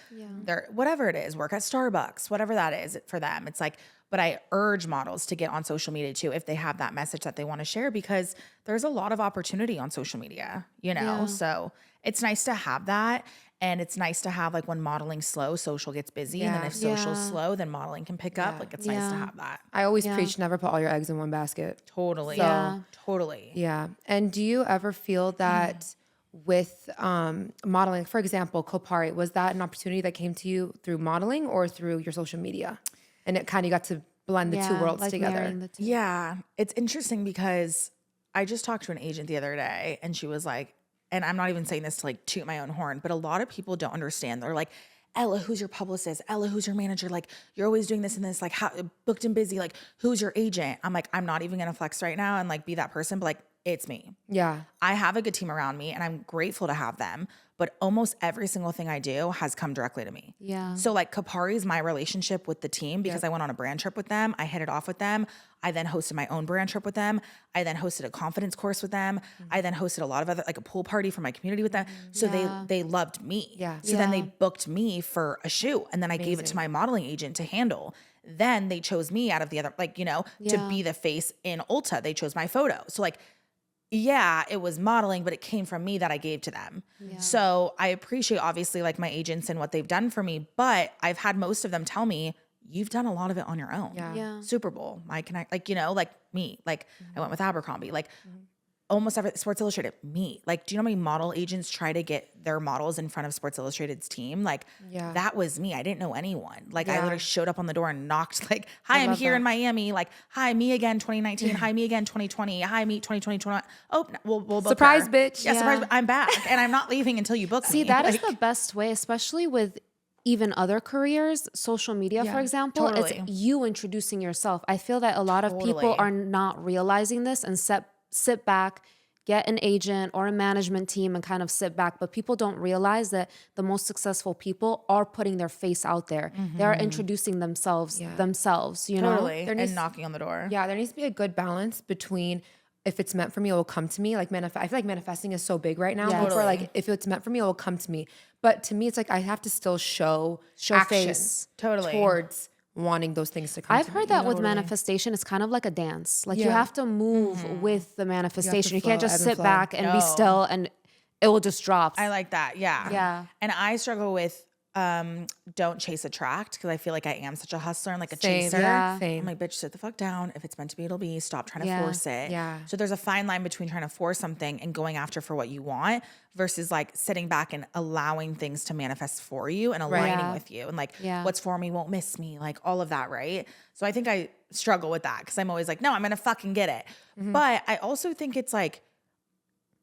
they're whatever it is, work at Starbucks, whatever that is for them. It's like, but I urge models to get on social media too if they have that message that they want to share, because there's a lot of opportunity on social media, you know? So it's nice to have that. And it's nice to have like when modeling's slow, social gets busy. And then if social's slow, then modeling can pick up. Like it's nice to have that. I always preach never put all your eggs in one basket. Totally. So, Totally. Yeah. And do you ever feel that with modeling, for example, Kopari, was that an opportunity that came to you through modeling or through your social media? And it kind of got to blend the two worlds like together. Yeah. It's interesting because I just talked to an agent the other day and she was like, and I'm not even saying this to like toot my own horn, but a lot of people don't understand. They're like, Ella, who's your publicist? Ella, who's your manager? Like, you're always doing this and this, like, how booked and busy. Like, who's your agent? I'm like, I'm not even gonna flex right now and like be that person, but like, it's me. Yeah. I have a good team around me and I'm grateful to have them, but almost every single thing I do has come directly to me. Yeah. So like Kopari is my relationship with the team because I went on a brand trip with them. I hit it off with them. I then hosted my own brand trip with them. I then hosted a confidence course with them. I then hosted a lot of other, like a pool party for my community with them. So they loved me. Yeah. So then they booked me for a shoot and then I gave it to my modeling agent to handle. Then they chose me out of the other, like, you know, to be the face in Ulta. They chose my photo. So like, yeah, it was modeling, but it came from me that I gave to them. Yeah. So I appreciate obviously like my agents and what they've done for me, but I've had most of them tell me, you've done a lot of it on your own. Yeah. Super Bowl, my connect, like, you know, like me, like I went with Abercrombie, like almost every Sports Illustrated, me. Like, do you know how many model agents try to get their models in front of Sports Illustrated's team? Like that was me. I didn't know anyone. Like I literally showed up on the door and knocked like, hi, I'm here in Miami. Like, hi, me again, 2019. Hi, me again, 2020. Hi, me, 2020, 21. Oh, we'll book surprise, her. bitch. Yeah, surprise. I'm back and I'm not leaving until you book me. See, that is the best way, especially with even other careers, social media, for example, it's you introducing yourself. I feel that a lot of people are not realizing this and sit back, get an agent or a management team and kind of sit back. But people don't realize that the most successful people are putting their face out there. They are introducing themselves, you know? And knocking on the door. Yeah, there needs to be a good balance between if it's meant for me, it will come to me. Like I feel like manifesting is so big right now. Yeah, for like, if it's meant for me, it will come to me. But to me, it's like I have to still show action face towards wanting those things to come I've to heard me. that with manifestation, it's kind of like a dance. Like you have to move with the manifestation. You can't just sit back and be still and it will just drop. I like that. Yeah. Yeah. And I struggle with don't chase attract because I feel like I am such a hustler and like a chaser. Yeah. I'm like, bitch, sit the fuck down. If it's meant to be, it'll be. Stop trying to force it. Yeah. So there's a fine line between trying to force something and going after for what you want versus like sitting back and allowing things to manifest for you and aligning with you and like what's for me won't miss me, like all of that, right? So I think I struggle with that because I'm always like, no, I'm gonna fucking get it. But I also think it's like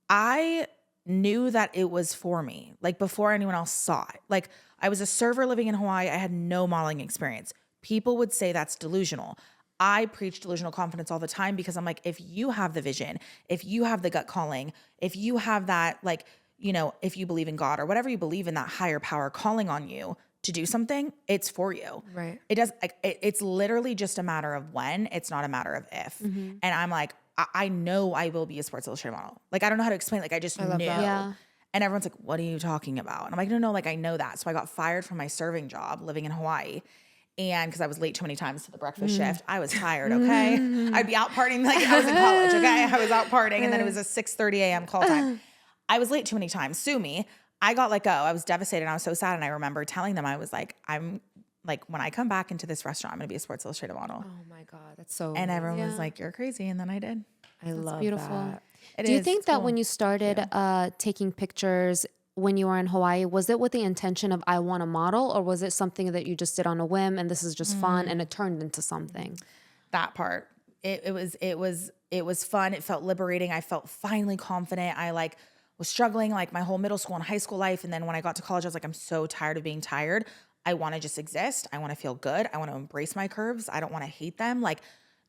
I knew that it was for me, like before anyone else saw it. Like I was a server living in Hawaii. I had no modeling experience. People would say that's delusional. I preach delusional confidence all the time because I'm like, if you have the vision, if you have the gut calling, if you have that, like, you know, if you believe in God or whatever you believe in, that higher power calling on you to do something, it's for you. Right. It does. Like, it's literally just a matter of when. It's not a matter of if. And I'm like, I know I will be a Sports Illustrated model. Like, I don't know how to explain. Like, I just knew. Yeah. And everyone's like, what are you talking about? And I'm like, no, like I know that. So I got fired from my serving job living in Hawaii. And because I was late too many times to the breakfast shift, I was tired, okay? I'd be out partying like I was in college, okay? I was out partying and then it was a 6:30 a.m. call time. I was late too many times. Sue me. I got let go. I was devastated and I was so sad. And I remember telling them, I was like, I'm like, when I come back into this restaurant, I'm going to be a Sports Illustrated model. Oh my God. That's so And everyone was like, you're crazy. And then I did. I love beautiful. that. Do you think that when you started taking pictures when you were in Hawaii, was it with the intention of I want to model, or was it something that you just did on a whim and this is just fun and it turned into something? That part. It was fun. It felt liberating. I felt finally confident. I like was struggling like my whole middle school and high school life. And then when I got to college, I was like, I'm so tired of being tired. I want to just exist. I want to feel good. I want to embrace my curves. I don't want to hate them. Like,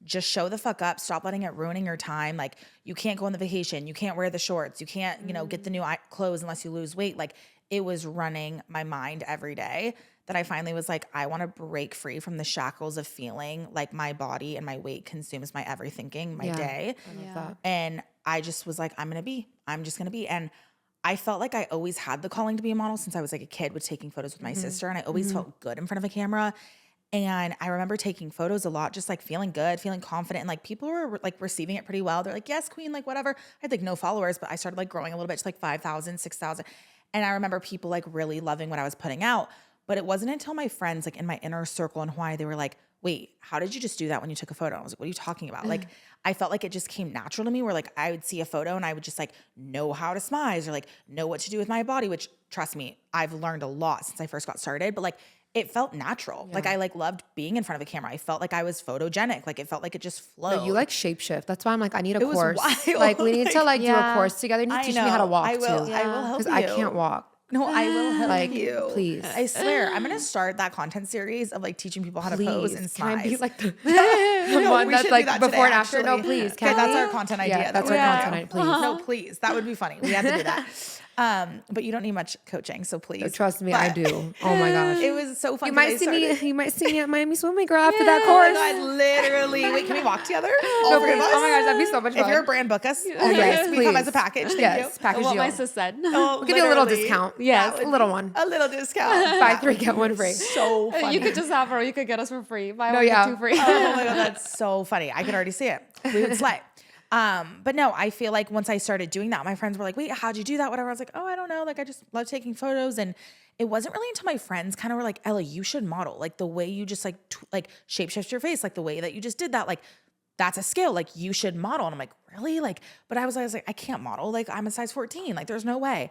just show the fuck up. Stop letting it ruining your time. Like, you can't go on the vacation. You can't wear the shorts. You can't, get the new clothes unless you lose weight. Like, it was running my mind every day that I finally was like, I want to break free from the shackles of feeling like my body and my weight consumes my every thinking, my day. I love that. And I just was like, I'm just going to be. And I felt like I always had the calling to be a model since I was like a kid with taking photos with my sister. And I always felt good in front of a camera. And I remember taking photos a lot, just like feeling good, feeling confident. And like people were like receiving it pretty well. They're like, yes, queen, like whatever. I had like no followers, but I started like growing a little bit to like 5,000, 6,000. And I remember people like really loving what I was putting out. But it wasn't until my friends like in my inner circle in Hawaii, they were like, wait, how did you just do that when you took a photo? I was like, what are you talking about? Like, I felt like it just came natural to me where like I would see a photo and I would just like know how to smize or like know what to do with my body, which trust me, I've learned a lot since I first got started, but like it felt natural. Yeah. Like I like loved being in front of a camera. I felt like I was photogenic. Like it felt like it just flowed. No, you like shapeshift. That's why I'm like, I need a course. Wild. Like we need to like do a course together. You need to teach me how to walk I will, too. I will help you. Because I can't walk. No, I will help you. Please. I swear. I'm going to start that content series of like teaching people how to pose and Can I be smize. like the one that's like before today, and after? No, please. Okay, that's our content idea. Yeah, that's our content idea. Please. No, please. That would be funny. We have to do that. But you don't need much coaching, so please. Trust me, I do. Oh my gosh. It was so fun. You might see me at Miami Swim Week, girl, after that course. Oh my God, literally. Wait, can we walk together? No, please. Oh my gosh, that'd be so much fun. If you're a brand, book us. Oh, yes, we come as a package. Thank you. Package What deal. my sis said. Oh, We'll give you a little discount. Yes, a little one. A little discount. Buy 3, get 1 free. So funny. You could just have her, or you could get us for free. Buy No, one, yeah. get 2 free. Oh my God, that's so funny. I could already see it. We would slay. But no, I feel like once I started doing that, my friends were like, wait, how'd you do that? Whatever. I was like, oh, I don't know. Like, I just love taking photos. And it wasn't really until my friends kind of were like, Ella, you should model. Like the way you just like shapeshift your face, like the way that you just did that, like that's a skill. Like you should model. And I'm like, really? Like, but I was like, I can't model. Like I'm a size 14. Like there's no way.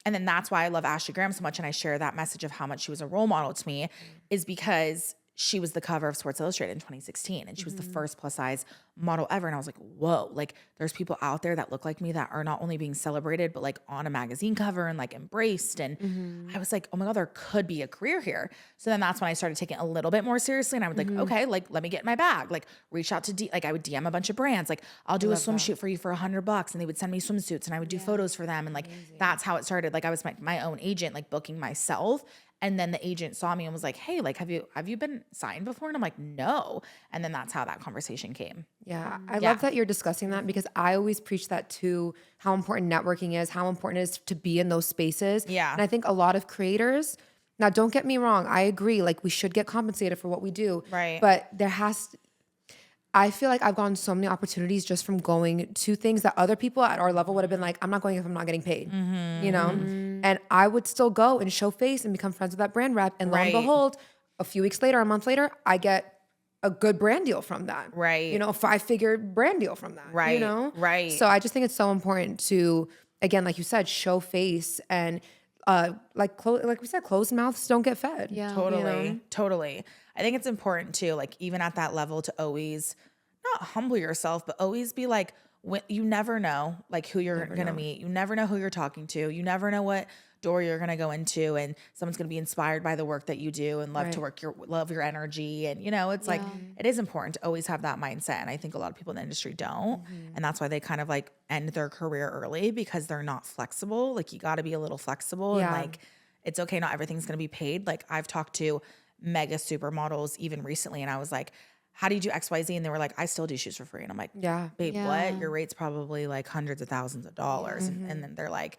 And then that's why I love Ashley Graham so much. And I share that message of how much she was a role model to me is because she was the cover of Sports Illustrated in 2016. And she was the first plus size model ever. And I was like, whoa, like there's people out there that look like me that are not only being celebrated, but like on a magazine cover and like embraced. And I was like, oh my God, there could be a career here. So then that's when I started taking it a little bit more seriously. And I was like, okay, like let me get in my bag, like reach out to, like I would DM a bunch of brands. Like I'll do a swim shoot for you for $100 and they would send me swimsuits and I would do photos for them. And like, that's how it started. Like I was my own agent, like booking myself. And then the agent saw me and was like, hey, like, have you been signed before? And I'm like, no. And then that's how that conversation came. Yeah. I love that you're discussing that because I always preach that too, how important networking is, how important it is to be in those spaces. Yeah. And I think a lot of creators, now don't get me wrong, I agree, like we should get compensated for what we do. Right. But I feel like I've gotten so many opportunities just from going to things that other people at our level would have been like, I'm not going if I'm not getting paid, you know? And I would still go and show face and become friends with that brand rep. And lo and behold, a few weeks later, a month later, I get a good brand deal from that. Right. You know, a 5-figure brand deal from that. Right. You know? Right. So I just think it's so important to, again, like you said, show face and like we said, closed mouths don't get fed. Yeah. Totally. You know? Totally. I think it's important too, like even at that level to always not humble yourself, but always be like, you never know like who you're going to meet. You never know who you're talking to. You never know what door you're going to go into and someone's going to be inspired by the work that you do and love your energy. And, you know, it's like, it is important to always have that mindset. And I think a lot of people in the industry don't. And that's why they kind of like end their career early because they're not flexible. Like you got to be a little flexible and like, it's okay. Not everything's going to be paid. Like I've talked to mega supermodels even recently. And I was like, how do you do XYZ? And they were like, I still do shoots for free. And I'm like, babe, what? Your rate's probably like hundreds of thousands of dollars. And then they're like,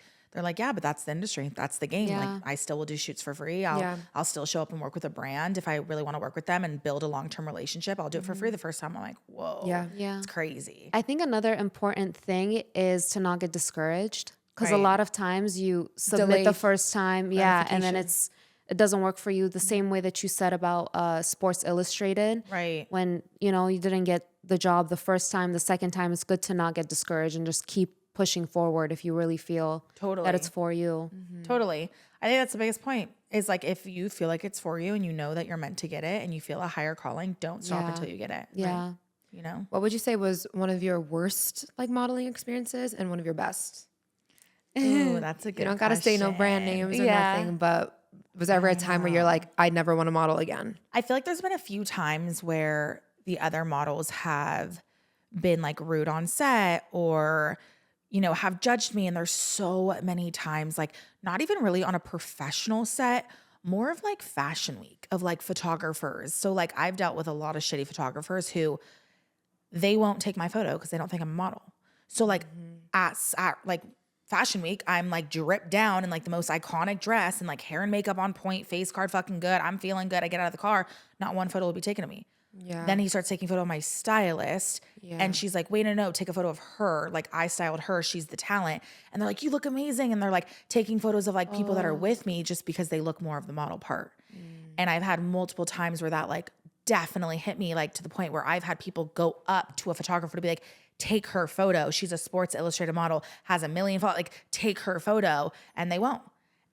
yeah, but that's the industry. That's the game. Like I still will do shoots for free. I'll still show up and work with a brand. If I really want to work with them and build a long-term relationship, I'll do it for free the first time. I'm like, whoa, it's crazy. I think another important thing is to not get discouraged. Because a lot of times you submit the first time, and then it doesn't work for you. The same way that you said about Sports Illustrated. Right. When, you didn't get the job the first time, the second time, it's good to not get discouraged and just keep pushing forward if you really feel that it's for you. Totally. I think that's the biggest point is like, if you feel like it's for you and you know that you're meant to get it and you feel a higher calling, don't stop until you get it. Yeah. Right? What would you say was one of your worst like modeling experiences and one of your best? Ooh, that's a good You don't got to say no brand names or nothing, but was there ever a time where you're like, I never want to model again? I feel like there's been a few times where the other models have been like rude on set or, have judged me. And there's so many times, like not even really on a professional set, more of like fashion week of like photographers. So like I've dealt with a lot of shitty photographers who they won't take my photo because they don't think I'm a model. So like at like fashion week, I'm like dripped down in like the most iconic dress and like hair and makeup on point, face card fucking good. I'm feeling good. I get out of the car. Not one photo will be taken of me. Yeah. Then he starts taking photo of my stylist and she's like, wait, no, take a photo of her. Like I styled her. She's the talent. And they're like, you look amazing. And they're like taking photos of like people that are with me just because they look more of the model part. And I've had multiple times where that like definitely hit me, like to the point where I've had people go up to a photographer to be like, take her photo. She's a Sports Illustrated model, has 1 million followers, like take her photo. And they won't.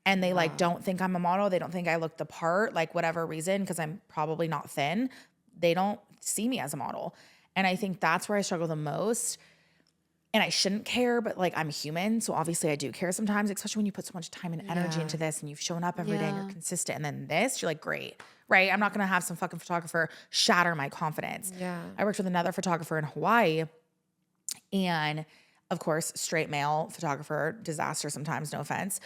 And they like, don't think I'm a model. They don't think I look the part, like whatever reason, because I'm probably not thin. They don't see me as a model. And I think that's where I struggle the most. And I shouldn't care, but like I'm human. So obviously I do care sometimes, especially when you put so much time and energy into this and you've shown up every day and you're consistent. And then this, you're like, great, right? I'm not going to have some fucking photographer shatter my confidence. Yeah. I worked with another photographer in Hawaii. And of course, straight male photographer, disaster sometimes, no offense.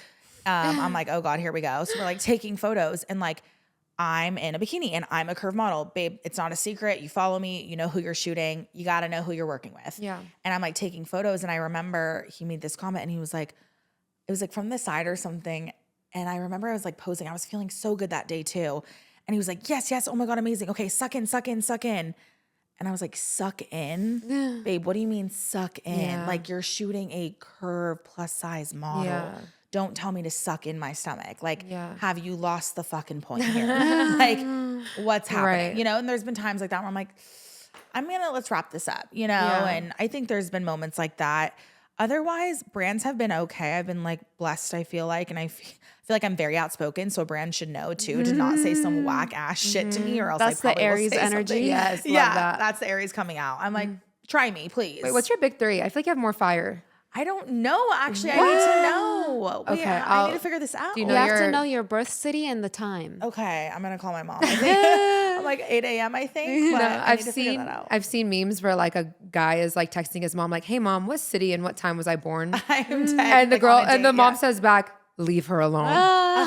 I'm like, oh God, here we go. So we're like taking photos and like, I'm in a bikini and I'm a curve model. Babe, it's not a secret. You follow me. You know who you're shooting. You got to know who you're working with. Yeah. And I'm like taking photos. And I remember he made this comment and he was like, it was like from the side or something. And I remember I was like posing. I was feeling so good that day too. And he was like, yes. Oh my God, amazing. Okay, suck in. And I was like, suck in? Babe, what do you mean suck in? Yeah. Like you're shooting a curve plus size model. Yeah. Don't tell me to suck in my stomach. Like, Yeah. have you lost the fucking point here? Like, what's happening? Right. You know, and there's been times like that where I'm like, let's wrap this up, you know? Yeah. And I think there's been moments like that. Otherwise, brands have been okay. I've been like blessed, I feel like. And I feel like I'm very outspoken. So a brand should know too, to not say some whack ass shit to me or else That's I probably the Aries will say energy. something. Yes, love Yeah, that. that's the Aries coming out. I'm like, try me, please. Wait, what's your big three? I feel like you have more fire. I don't know, actually. I need to know. Wait, Okay, I need to figure this out. Do you You know have to your- know your birth city and the time. Okay, I'm gonna call my mom. I think, I'm like 8 a.m. I think. But I need to figure that out. I've seen memes where like a guy is like texting his mom like, "Hey mom, what city and what time was I born?" I'm dead. And the like, girl on a and the date, mom yeah. says back, "Leave her alone."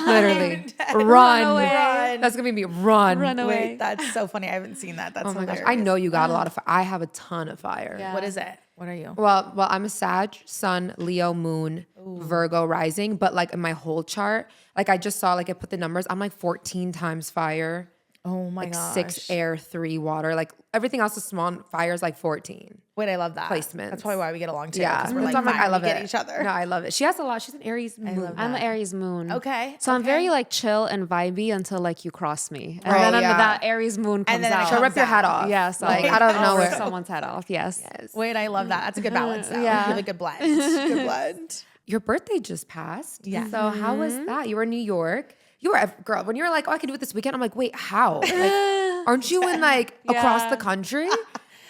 Literally, run. Run away. Run. That's gonna be run. Run away. Wait, that's so funny. I haven't seen that. That's Oh my gosh, hilarious. I know you got a lot of fire. I have a ton of fire. Yeah. What is it? What are you? Well, I'm a Sag, Sun, Leo, Moon, Virgo rising, but like in my whole chart, like I just saw, like I put the numbers, I'm like 14 times fire, Oh my like gosh. 6 air, 3 water, like everything else is small. Fire is like 14. Wait, I love that. Placements. That's probably why we get along too. Yeah, 'Cause we're that's like, why I'm finally I love get it. each other. No, I love it. She has a lot. She's an Aries moon. I'm an Aries moon. Okay. So I'm okay. very like chill and vibey until like you cross me. And Right, then yeah. that Aries moon comes then it out. She'll rip your comes head out. off. Yeah, so like I'll out of rip nowhere. someone's head off. Yes. Wait, I love that. That's a good balance though. Yeah. You have a good blend. Good blend. Your birthday just passed. Yeah. So how was that? You were in New York. You were, girl, when you were like, oh, I can do it this weekend. I'm like, wait, how? Like, aren't you in like across the country?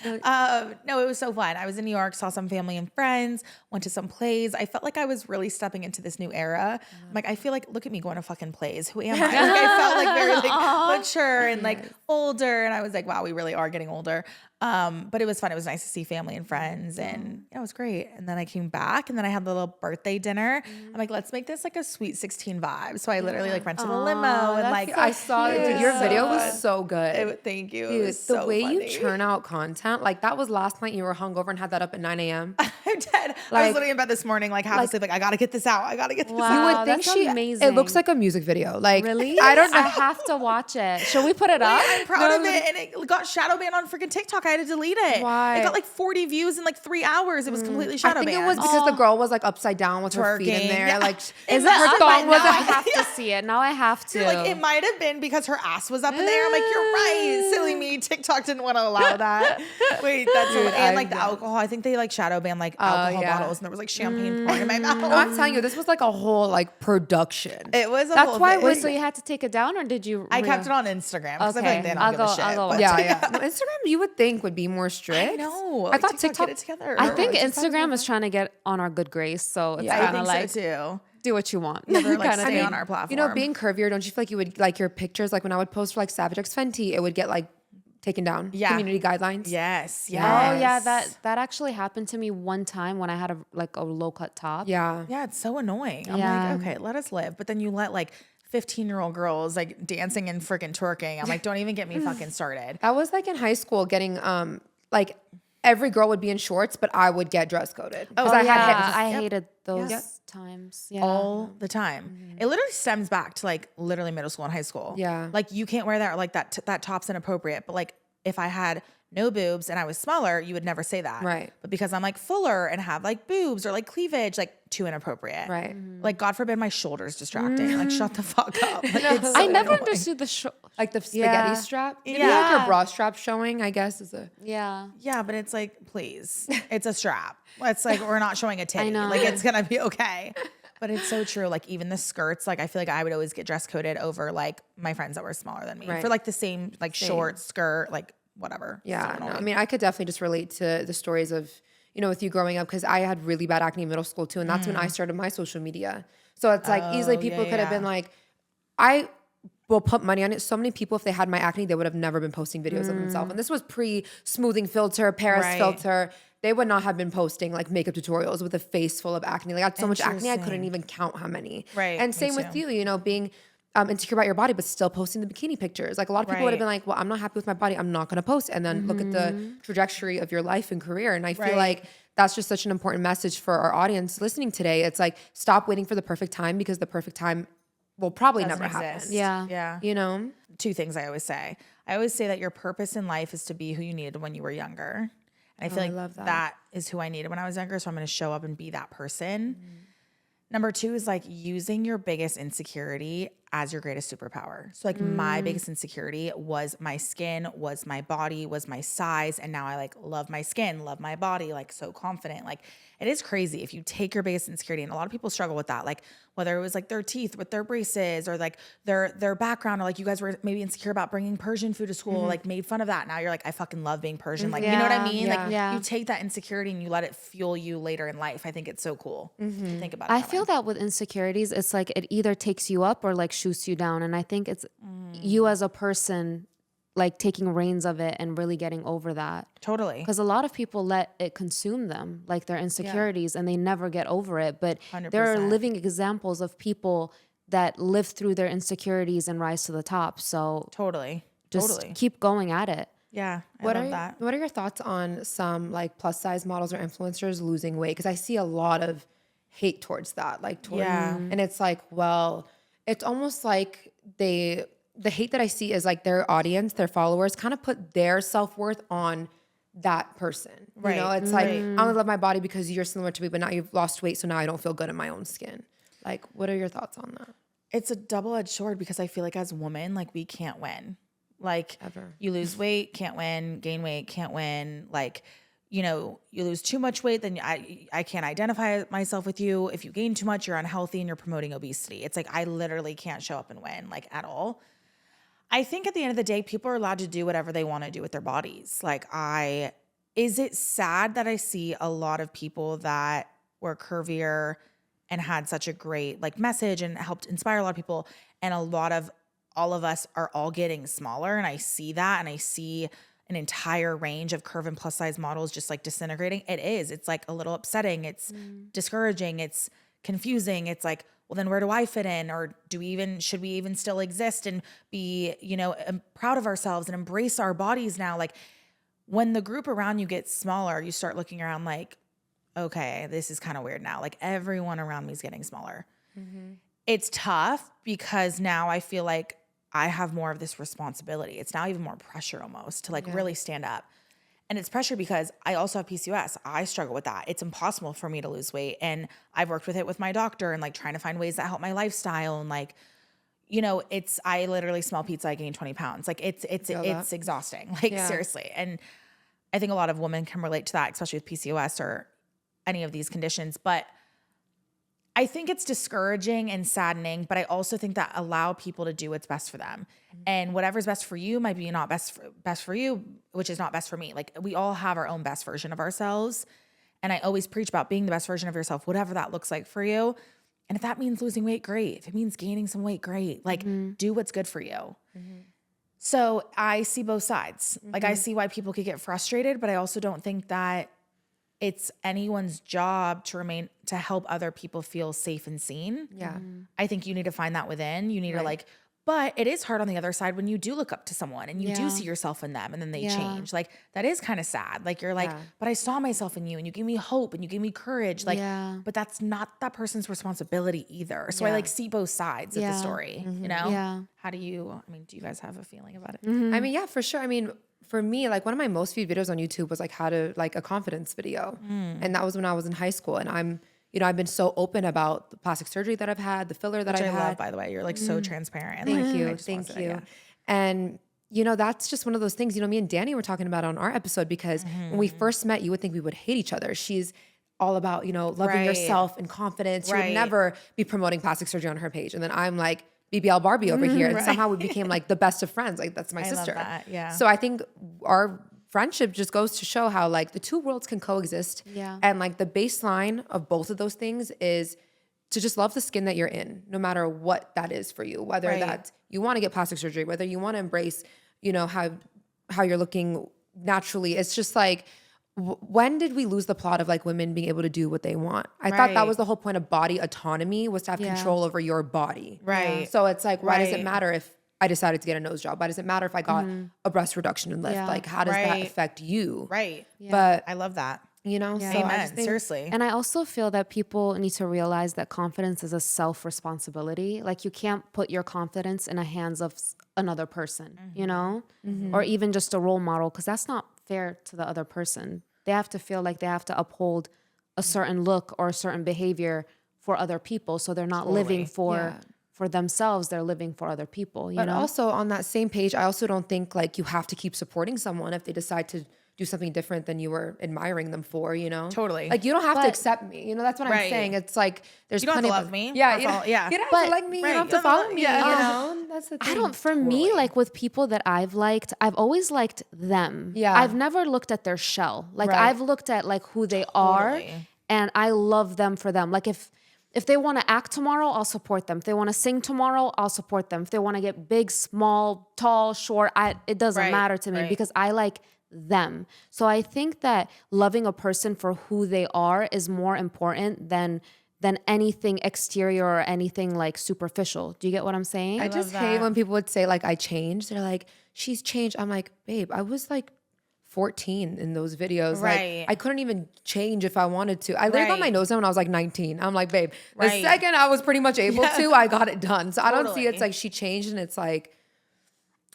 No, it was so fun. I was in New York, saw some family and friends, went to some plays. I felt like I was really stepping into this new era. I'm like, I feel like, look at me going to fucking plays. Who am I? Like, I felt like very like mature and like older. And I was like, wow, we really are getting older. But it was fun. It was nice to see family and friends, and yeah, it was great. And then I came back, and then I had the little birthday dinner. I'm like, let's make this like a sweet 16 vibe. So I literally like rented a limo, and like I saw it. Dude, your video was so good. Thank you. Dude, It was so the way funny. you churn out content, like that was last night. You were hungover and had that up at 9 a.m. I'm dead. I was literally in bed this morning, like half asleep, like I gotta get this out. I gotta get this out. You would think that's amazing. It looks like a music video. Like Really? I don't know. I have to watch it. Should we put it up? I'm proud of it, and it got shadow banned on freaking TikTok. I had to delete it. Why? It got like 40 views in like 3 hours. It was completely shadow I think banned. it was because the girl was like upside down with her feet in Twerking. there. Yeah. Like Is Is that it her up? thong was Now I up? have to see it. Now I have to. Like it might have been because her ass was up in there. I'm like, you're right, silly me. TikTok didn't want to allow that. Wait, that's and like the alcohol. I think they like shadow banned like alcohol bottles, and there was like champagne pouring in my mouth. no, I'm telling you, this was like a whole like production. It was. That's whole why thing. Wait, so you had to take it down, or did you? I kept it on Instagram because I feel Okay. like they don't I'll give go- a shit. I'll go but- Yeah. No, Instagram, you would think would be more strict. I know. I thought TikTok get it together. I think Instagram is trying to get on our good grace, so it's I kind think of like so too. do what you want. They're like kinda stay thing. on our platform. You know, being curvier, don't you feel like you would like your pictures? Like when I would post for like Savage X Fenty, it would get like taken down. Yeah. Community guidelines. Yes. Oh yeah, Yes. that actually happened to me one time when I had a low cut top. Yeah. Yeah, it's so annoying. I'm Yeah. like, okay, let us live. But then you let like 15-year-old girls like dancing and freaking twerking. I'm like, don't even get me fucking started. That was like in high school getting like every girl would be in shorts, but I would get dress coded. Oh, I yeah, had hips. I hated those times. Yeah. All the time. It literally stems back to like literally middle school and high school. Yeah. Like you can't wear that, or like that top's inappropriate. But like if I had no boobs and I was smaller, you would never say that. Right. But because I'm like fuller and have like boobs or like cleavage, like too inappropriate. Right. Like God forbid my shoulder's distracting. Like shut the fuck up. Like, it's I so never annoying. Like understood the spaghetti Yeah. strap. Maybe Yeah. like your bra strap showing, I guess, is a Yeah. Yeah, but it's like, please, it's a strap. It's like, we're not showing a titty. know. Like, it's gonna be okay. But it's so true. Like, even the skirts, like, I feel like I would always get dress coded over like my friends that were smaller than me Right. for like the same, like, short skirt, like, whatever. Yeah, So no, annoying. I mean, I could definitely just relate to the stories of, you know, with you growing up, because I had really bad acne in middle school too. And that's when I started my social media. So it's like easily people could have been like, I will put money on it. So many people, if they had my acne, they would have never been posting videos of themselves. And this was pre-smoothing filter, Paris Right. filter. They would not have been posting like makeup tutorials with a face full of acne. Like I had so much acne, I couldn't even count how many. Right, And me same with too. you, you know, being insecure about your body, but still posting the bikini pictures. Like a lot of people would have Right. been like, well, I'm not happy with my body. I'm not going to post. And then look at the trajectory of your life and career. And I feel Right. like that's just such an important message for our audience listening today. It's like, stop waiting for the perfect time, because the perfect time will probably Doesn't never happen. exist. Yeah. Yeah. You know? Two things I always say. I always say that your purpose in life is to be who you needed when you were younger. And I feel like love that. that is who I needed when I was younger. So I'm going to show up and be that person. Number two is like using your biggest insecurity as your greatest superpower. So like my biggest insecurity was my skin, was my body, was my size. And now I like love my skin, love my body, like so confident. Like it is crazy if you take your biggest insecurity, and a lot of people struggle with that. Like whether it was like their teeth with their braces, or like their background, or like you guys were maybe insecure about bringing Persian food to school, like made fun of that. Now you're like, I fucking love being Persian. Like, you know what I mean? Yeah. Like Yeah. you take that insecurity and you let it fuel you later in life. I think it's so cool. Think about it. I that feel way. that with insecurities, it's like it either takes you up or like shoots you down. And I think it's you as a person like taking reins of it and really getting over that. Totally. Because a lot of people let it consume them, like their insecurities, and they never get over it. But there are 100%. living examples of people that live through their insecurities and rise to the top. So Totally. just Totally. keep going at it. Yeah. I What love are that. what are your thoughts on some like plus size models or influencers losing weight? Because I see a lot of hate towards that. Like towards, Yeah. and it's like, well, it's almost like the hate that I see is like their audience, their followers kind of put their self-worth on that person. Right, You know, it's like, right. I only love my body because you're similar to me, but now you've lost weight. So now I don't feel good in my own skin. Like, what are your thoughts on that? It's a double-edged sword, because I feel like as women, like we can't win. Like Ever. you lose weight, can't win, gain weight, can't win. Like, you know, you lose too much weight, then I can't identify myself with you. If you gain too much, you're unhealthy and you're promoting obesity. It's like I literally can't show up and win, like at all. I think at the end of the day, people are allowed to do whatever they want to do with their bodies. Like I is it sad that I see a lot of people that were curvier and had such a great like message and helped inspire a lot of people, and all of us are all getting smaller, and I see that, and I see an entire range of curve and plus size models just like disintegrating. It's like a little upsetting. It's discouraging. It's confusing. It's like, well, then where do I fit in? Or should we even still exist and be, proud of ourselves and embrace our bodies now? Like, when the group around you gets smaller, you start looking around like, okay, this is kind of weird now. Like, everyone around me is getting smaller. Mm-hmm. It's tough because now I feel like I have more of this responsibility. It's now even more pressure almost to like really stand up. And it's pressure because I also have PCOS. I struggle with that. It's impossible for me to lose weight. And I've worked with it with my doctor and like trying to find ways that help my lifestyle. And like, I literally smell pizza, I gain 20 pounds. Like it's exhausting, like seriously. And I think a lot of women can relate to that, especially with PCOS or any of these conditions. But I think it's discouraging and saddening, but I also think that allow people to do what's best for them. Mm-hmm. And whatever's best for you might be not best for you, which is not best for me. Like, we all have our own best version of ourselves. And I always preach about being the best version of yourself, whatever that looks like for you. And if that means losing weight, great. If it means gaining some weight, great. Like, do what's good for you. Mm-hmm. So I see both sides. Mm-hmm. Like, I see why people could get frustrated, but I also don't think that it's anyone's job to help other people feel safe and seen. Yeah. I think you need to find that within. You need to but it is hard on the other side when you do look up to someone and you do see yourself in them and then they change. Like, that is kind of sad. Like, you're like, but I saw myself in you and you gave me hope and you gave me courage. Like, but that's not that person's responsibility either. So I see both sides of the story, Yeah. How do you do you guys have a feeling about it? Mm-hmm. I mean, yeah, for sure. I mean, for me, like, one of my most viewed videos on YouTube was like how to like a confidence video. And that was when I was in high school, and I've been so open about the plastic surgery that I've had, the filler that I've had. I love, by the way. You're like so transparent. Thank you. And that's just one of those things, me and Danny were talking about on our episode, because when we first met, you would think we would hate each other. She's all about, loving yourself and confidence. She would never be promoting plastic surgery on her page. And then I'm like, BBL Barbie over here. And somehow we became like the best of friends. Like, that's my sister. Love that. Yeah. So I think our friendship just goes to show how like the two worlds can coexist. Yeah. And like the baseline of both of those things is to just love the skin that you're in, no matter what that is for you, whether that's you want to get plastic surgery, whether you want to embrace, how you're looking naturally. It's just like, when did we lose the plot of like women being able to do what they want? I thought that was the whole point of body autonomy, was to have control over your body. Right. So it's like, why does it matter if I decided to get a nose job? Why does it matter if I got a breast reduction and lift? Yeah. Like, how does that affect you? Right. Yeah. But I love that. So Amen. Seriously. And I also feel that people need to realize that confidence is a self-responsibility. Like, you can't put your confidence in the hands of another person, or even just a role model, because that's not fair to the other person. They have to feel like they have to uphold a certain look or a certain behavior for other people. So they're not living for themselves. They're living for other people, But also on that same page, I also don't think like you have to keep supporting someone if they decide to do something different than you were admiring them for, Totally. Like, you don't have to accept me. That's what I'm saying. It's like, there's you don't plenty have to love me. You don't have to like me. You don't have to follow me. That's the thing. For me, like with people that I've liked, I've always liked them. Yeah. I've never looked at their shell. Like, I've looked at like who they are, and I love them for them. Like, if they want to act tomorrow, I'll support them. If they want to sing tomorrow, I'll support them. If they want to get big, small, tall, short, it doesn't matter to me, because I like them. So I think that loving a person for who they are is more important than anything exterior or anything like superficial. Do you get what I'm saying? I just hate when people would say like, I changed. They're like, she's changed. I'm like, babe, I was like 14 in those videos. Right. Like, I couldn't even change if I wanted to. I literally got my nose done when I was like 19. I'm like, babe, the second I was pretty much able to, I got it done. So I don't see it's like she changed, and it's like,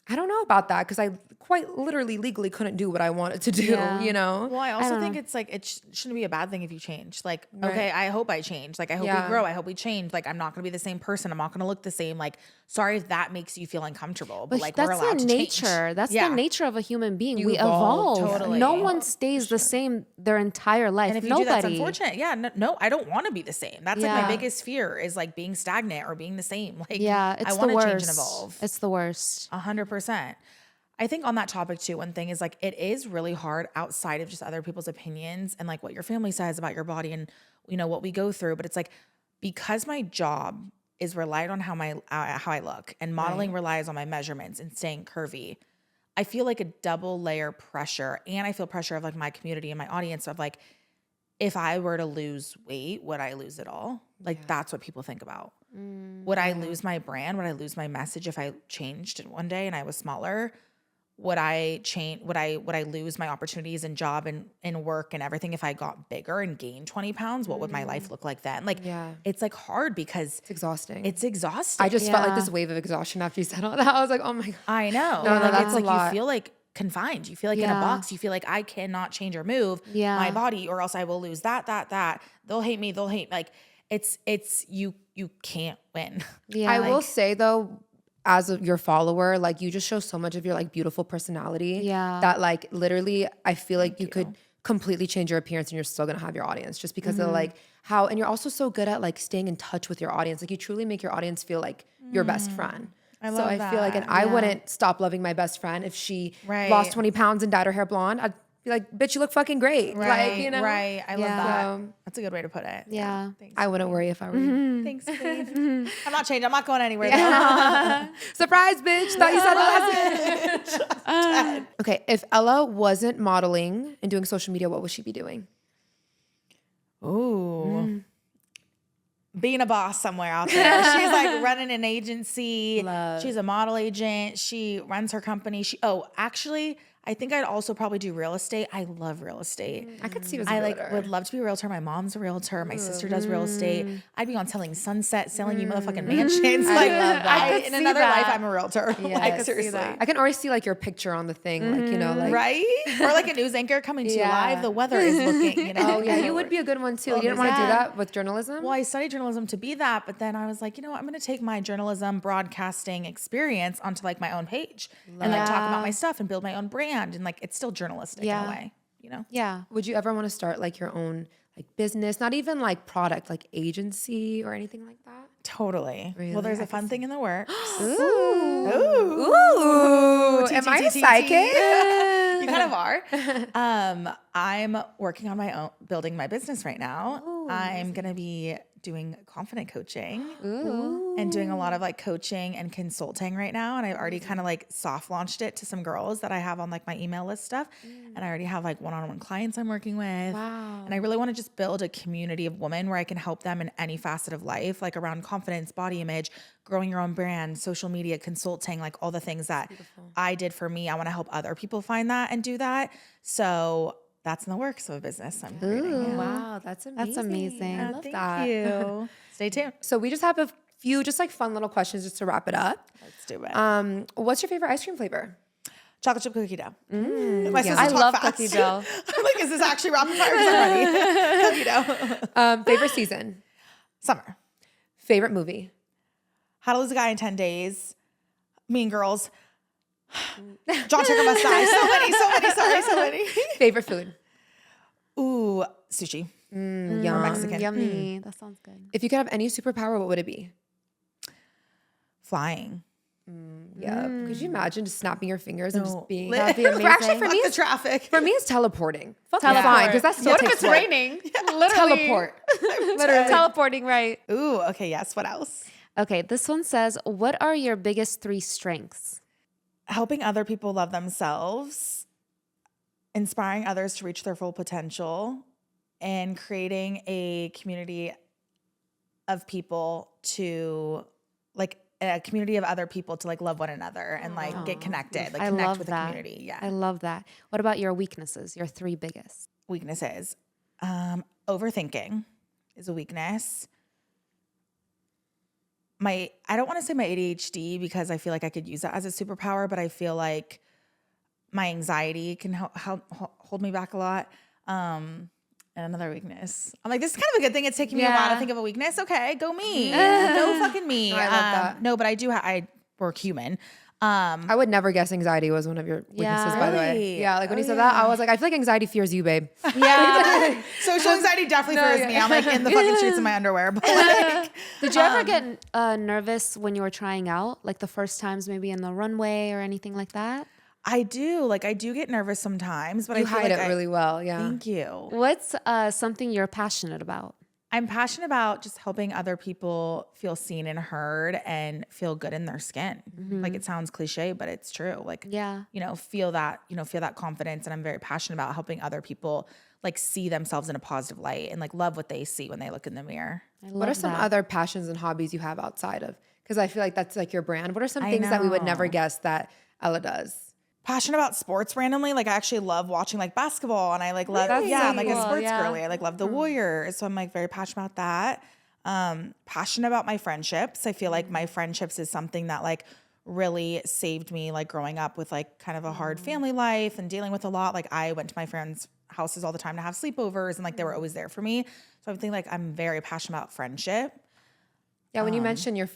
I don't know about that, because I quite literally legally couldn't do what I wanted to do, Well, I also think it's like, it shouldn't be a bad thing if you change. Like, okay, I hope I change. Like, I hope we grow. I hope we change. Like, I'm not going to be the same person. I'm not going to look the same. Like, sorry if that makes you feel uncomfortable, but like, that's we're allowed the to nature. change. That's the nature of a human being. You we evolve. evolve. Totally. No one stays the same their entire life. And if you Nobody. do, that's unfortunate. Yeah, no, I don't want to be the same. That's like my Yeah. biggest fear, is like being stagnant or being the same. Like, Yeah, it's I the want to worst. change and evolve. It's the worst. 100%. I think on that topic too, one thing is like, it is really hard outside of just other people's opinions and like what your family says about your body and, you know, what we go through. But it's like, because my job is relied on how I look and modeling relies on my measurements and staying curvy, I feel like a double layer pressure. And I feel pressure of like my community and my audience of like, if I were to lose weight, would I lose it all? Like that's what people think about. Would I lose my brand? Would I lose my message if I changed it one day and I was smaller? Would I change? Would I lose my opportunities in job and work and everything if I got bigger and gained 20 pounds? What would my life look like then? Like, it's like hard because it's exhausting. It's exhausting. I just felt like this wave of exhaustion after you said all that. I was like, oh my God. I know. No, like, that's it's a like lot. you feel like confined. You feel like in a box. You feel like I cannot change or move my body or else I will lose that. They'll hate me. They'll hate like it's you can't win. I will say though, as your follower, like you just show so much of your like beautiful personality that like literally I feel like you could completely change your appearance and you're still gonna have your audience just because of like how, and you're also so good at like staying in touch with your audience. Like you truly make your audience feel like your best friend. I love I feel like, and I wouldn't stop loving my best friend if she lost 20 pounds and dyed her hair blonde. I'd be like, bitch, you look fucking great. Like, you know? Right. I love that. That's a good way to put it. Yeah. Thanks. I wouldn't worry if I were you. Thanks, babe. I'm not changing. I'm not going anywhere. Though. Surprise, bitch. Thought you said the last. Okay. If Ella wasn't modeling and doing social media, what would she be doing? Ooh. Being a boss somewhere out there. She's like running an agency. She's a model agent. She runs her company. Actually, I think I'd also probably do real estate. I love real estate. I could see you as a I realtor. would love to be a realtor. My mom's a realtor. My sister does real estate. I'd be on Selling Sunset, selling you motherfucking mansions. I love that. In another life, I'm a realtor. Like seriously. I can already see like your picture on the thing, like, you know, like. Right? Or like a news anchor coming to you live. The weather is looking, you know. Oh yeah, you would be a good one too. You didn't want to do that with journalism? Well, I studied journalism to be that, but then I was like, you know what? I'm going to take my journalism broadcasting experience onto like my own page and like talk about my stuff and build my own brand. And like, it's still journalistic in a way, you know? Yeah. Would you ever want to start like your own like business, not even like product, like agency or anything like that? Totally. Really? Well, there's a fun thing in the works. Ooh. Am I a psychic? You kind of are. I'm working on my own, building my business right now. I'm going to be doing confident coaching and doing a lot of like coaching and consulting right now. And I've already kind of like soft launched it to some girls that I have on like my email list stuff. And I already have like one-on-one clients I'm working with. Wow. And I really want to just build a community of women where I can help them in any facet of life, like around confidence, body image, growing your own brand, social media, consulting, like all the things that I did for me. I want to help other people find that and do that. So that's in the works of a business I'm creating. Wow, that's amazing. That's amazing. I love Thank that. you. Stay tuned. So we just have a few just like fun little questions just to wrap it up. Let's do it. What's your favorite ice cream flavor? Chocolate chip cookie dough. I love cookie dough. I'm like, is this actually rapid fire? Because I'm ready. Cookie dough. Favorite season? Summer. Favorite movie? How to Lose a Guy in 10 Days. Mean Girls. John Tucker Must Die. So many. Favorite food? Ooh, sushi. Yum. Or Mexican. Yummy. That sounds good. If you could have any superpower, what would it be? Flying. Yeah. Could you imagine just snapping your fingers and just being? That'd be amazing. Actually, for me, the traffic. For me, it's teleporting. Fuck Teleport. flying, because that's still What if takes it's work. raining? Literally. Teleport. Literally. Teleporting, right. Ooh, okay, yes. What else? Okay, this one says, what are your biggest 3 strengths? Helping other people love themselves, inspiring others to reach their full potential, and creating a community of people to like a community of other people to like love one another and like get connected, like I connect love with that. the community. Yeah. I love that. What about your weaknesses, your 3 biggest? Weaknesses. Overthinking is a weakness. I don't want to say my ADHD because I feel like I could use that as a superpower, but I feel like my anxiety can hold me back a lot. And another weakness. I'm like, this is kind of a good thing. It's taking me a while to think of a weakness. Okay, go me. Go fucking me. I love that. No, but I do. I work human. I would never guess anxiety was one of your weaknesses, by the way. Really? Yeah, like when you said that, I was like, I feel like anxiety fears you, babe. Yeah. Social anxiety definitely fears me. I'm like in the fucking streets in my underwear. But like, Did you ever get nervous when you were trying out? Like the first times maybe in the runway or anything like that? I do. Like, I do get nervous sometimes, but You I feel hide like it really well. Yeah. Thank you. What's something you're passionate about? I'm passionate about just helping other people feel seen and heard and feel good in their skin. Like, it sounds cliche, but it's true. Like, feel that confidence. And I'm very passionate about helping other people like see themselves in a positive light and like love what they see when they look in the mirror. What are some other passions and hobbies you have outside of? Because I feel like that's like your brand. What are some things that we would never guess that Ella does? Passionate about sports randomly. Like, I actually love watching like basketball, and I like love, I'm like a sports girly. I like love the Warriors. So I'm like very passionate about that. Passionate about my friendships. I feel like my friendships is something that like really saved me, like growing up with like kind of a hard family life and dealing with a lot. Like, I went to my friends' houses all the time to have sleepovers, and like they were always there for me. So I think like I'm very passionate about friendship. Yeah, when you mentioned you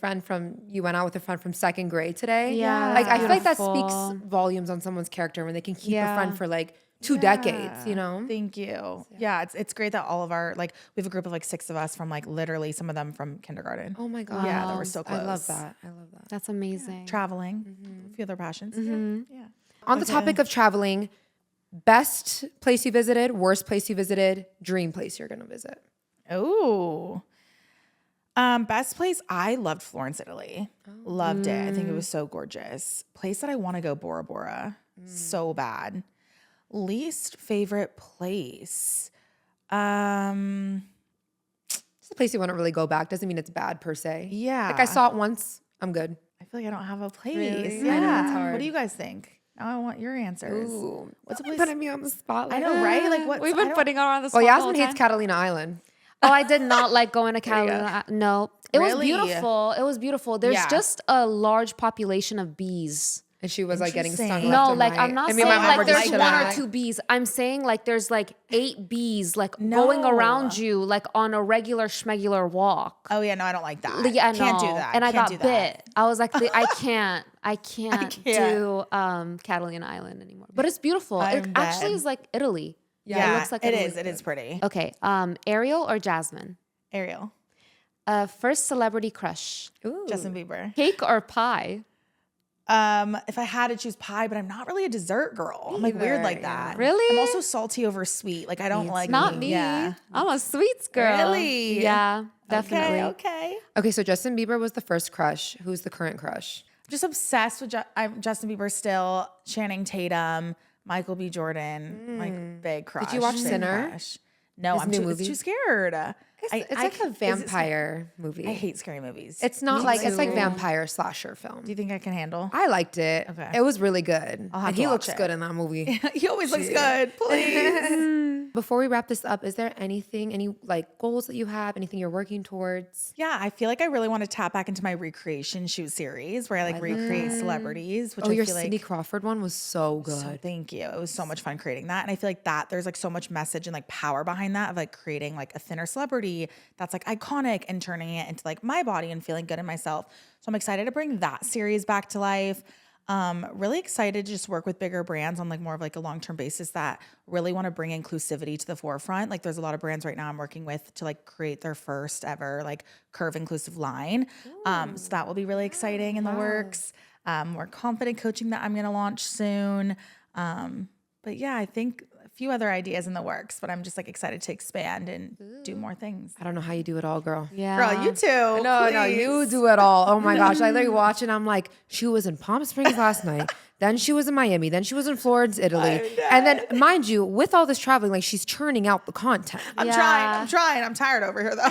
went out with a friend from second grade today. Yeah, like I feel like that speaks volumes on someone's character when they can keep a friend for like 2 decades, you know? Thank you. Yeah, it's great that all of our, like, we have a group of like 6 of us from like literally some of them from kindergarten. Oh my God. Yeah, that we're so close. I love that. That's amazing. Yeah. Traveling, a few other passions. Yeah. On the topic of traveling, best place you visited, worst place you visited, dream place you're gonna visit. Oh. Best place, I loved Florence, Italy. Loved it. I think it was so gorgeous. Place that I want to go, Bora Bora. So bad. Least favorite place. It's a place you want to really go back. Doesn't mean it's bad per se. Yeah. Like I saw it once. I'm good. I feel like I don't have a place. Really? Yeah. I know, it's hard. What do you guys think? Now I want your answers. Ooh, What's a place? putting me on the spot? I know, right? Like, what? We've been putting her on the spot. Well, the Yasmin whole hates time. Catalina Island. Oh, I did not like going to Catalina. No, it was Really? beautiful. It was beautiful. There's Yeah. just a large population of bees. And she was like getting stung. Interesting. left No, and like right. I'm not And me saying and my mom were like there's just one like- or two bees. I'm saying like there's like 8 bees like going around you like on a regular schmegular walk. Oh yeah, no, I don't like that. Yeah, Can't do no. that. And I Can't got do that. bit. I was like, I can't do Catalina Island anymore. But it's beautiful. It I'm actually dead. is like Italy. Yeah, it looks like it Italy. is. It is pretty. Okay, Ariel or Jasmine? Ariel, First celebrity crush. Ooh. Justin Bieber. Cake or pie? If I had to choose pie, but I'm not really a dessert girl. I'm like weird like that. Really? I'm also salty over sweet. Like I don't like Not me. Yeah. I'm a sweets girl. Really? Yeah, definitely. Okay. Okay, so Justin Bieber was the first crush. Who's the current crush? I'm just obsessed with I'm Justin Bieber still. Channing Tatum, Michael B. Jordan, like big crush. you watch big Sinner? crush. No, His I'm new too, movie? it's too scared. It's like a vampire movie. I hate scary movies. It's not Me like it's like too. vampire slasher film. Do you think I can handle? I liked it. Okay. It was really good. I'll have And to he watch looks it. good in that movie. He always looks good. Please. Before we wrap this up, is there any like goals that you have? Anything you're working towards? Yeah, I feel like I really want to tap back into my recreation shoot series where I like recreate celebrities. Which I Your feel Cindy like, Crawford one was so good. So thank you. It was so much fun creating that. And I feel like that there's like so much message and like power behind that of like creating like a thinner celebrity that's like iconic and turning it into like my body and feeling good in myself. So I'm excited to bring that series back to life. Really excited to just work with bigger brands on like more of like a long-term basis that really want to bring inclusivity to the forefront. Like there's a lot of brands right now I'm working with to like create their first ever like curve inclusive line. So that will be really exciting in the works. More confident coaching that I'm going to launch soon. But yeah, I think a few other ideas in the works, but I'm just like excited to expand and do more things. I don't know how you do it all, girl. Yeah. Girl, you too. No, you do it all. Oh my gosh. I literally watch and I'm like, she was in Palm Springs last night. Then she was in Miami. Then she was in Florence, Italy. And then, mind you, with all this traveling, like she's churning out the content. I'm trying. I'm tired over here though.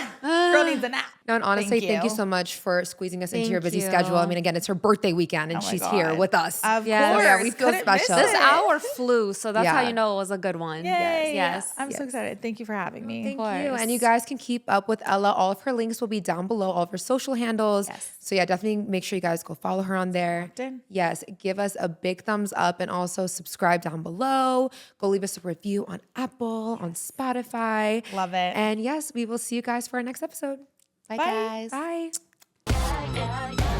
Girl needs a nap. No, and honestly, thank you you. so much for squeezing us into your Thank busy you. schedule. I mean, again, it's her birthday weekend and Oh my she's God. here with us. Of Yes. course. Yeah, we feel Couldn't miss special. This it. hour flew, so that's how Yeah. you know it was a good one. Yay. Yes. I'm so excited. Thank you for having me. Thank you. course. And you guys can keep up with Ella. All of her links will be down below, all of her social handles. Yes. So yeah, definitely make sure you guys go follow her on there. in. Yes. Give us a big thumbs up and also subscribe down below. Go leave us a review on Apple, on Spotify. Love it. And yes, we will see you guys for our next episode. Bye, guys. Bye. Yeah, yeah.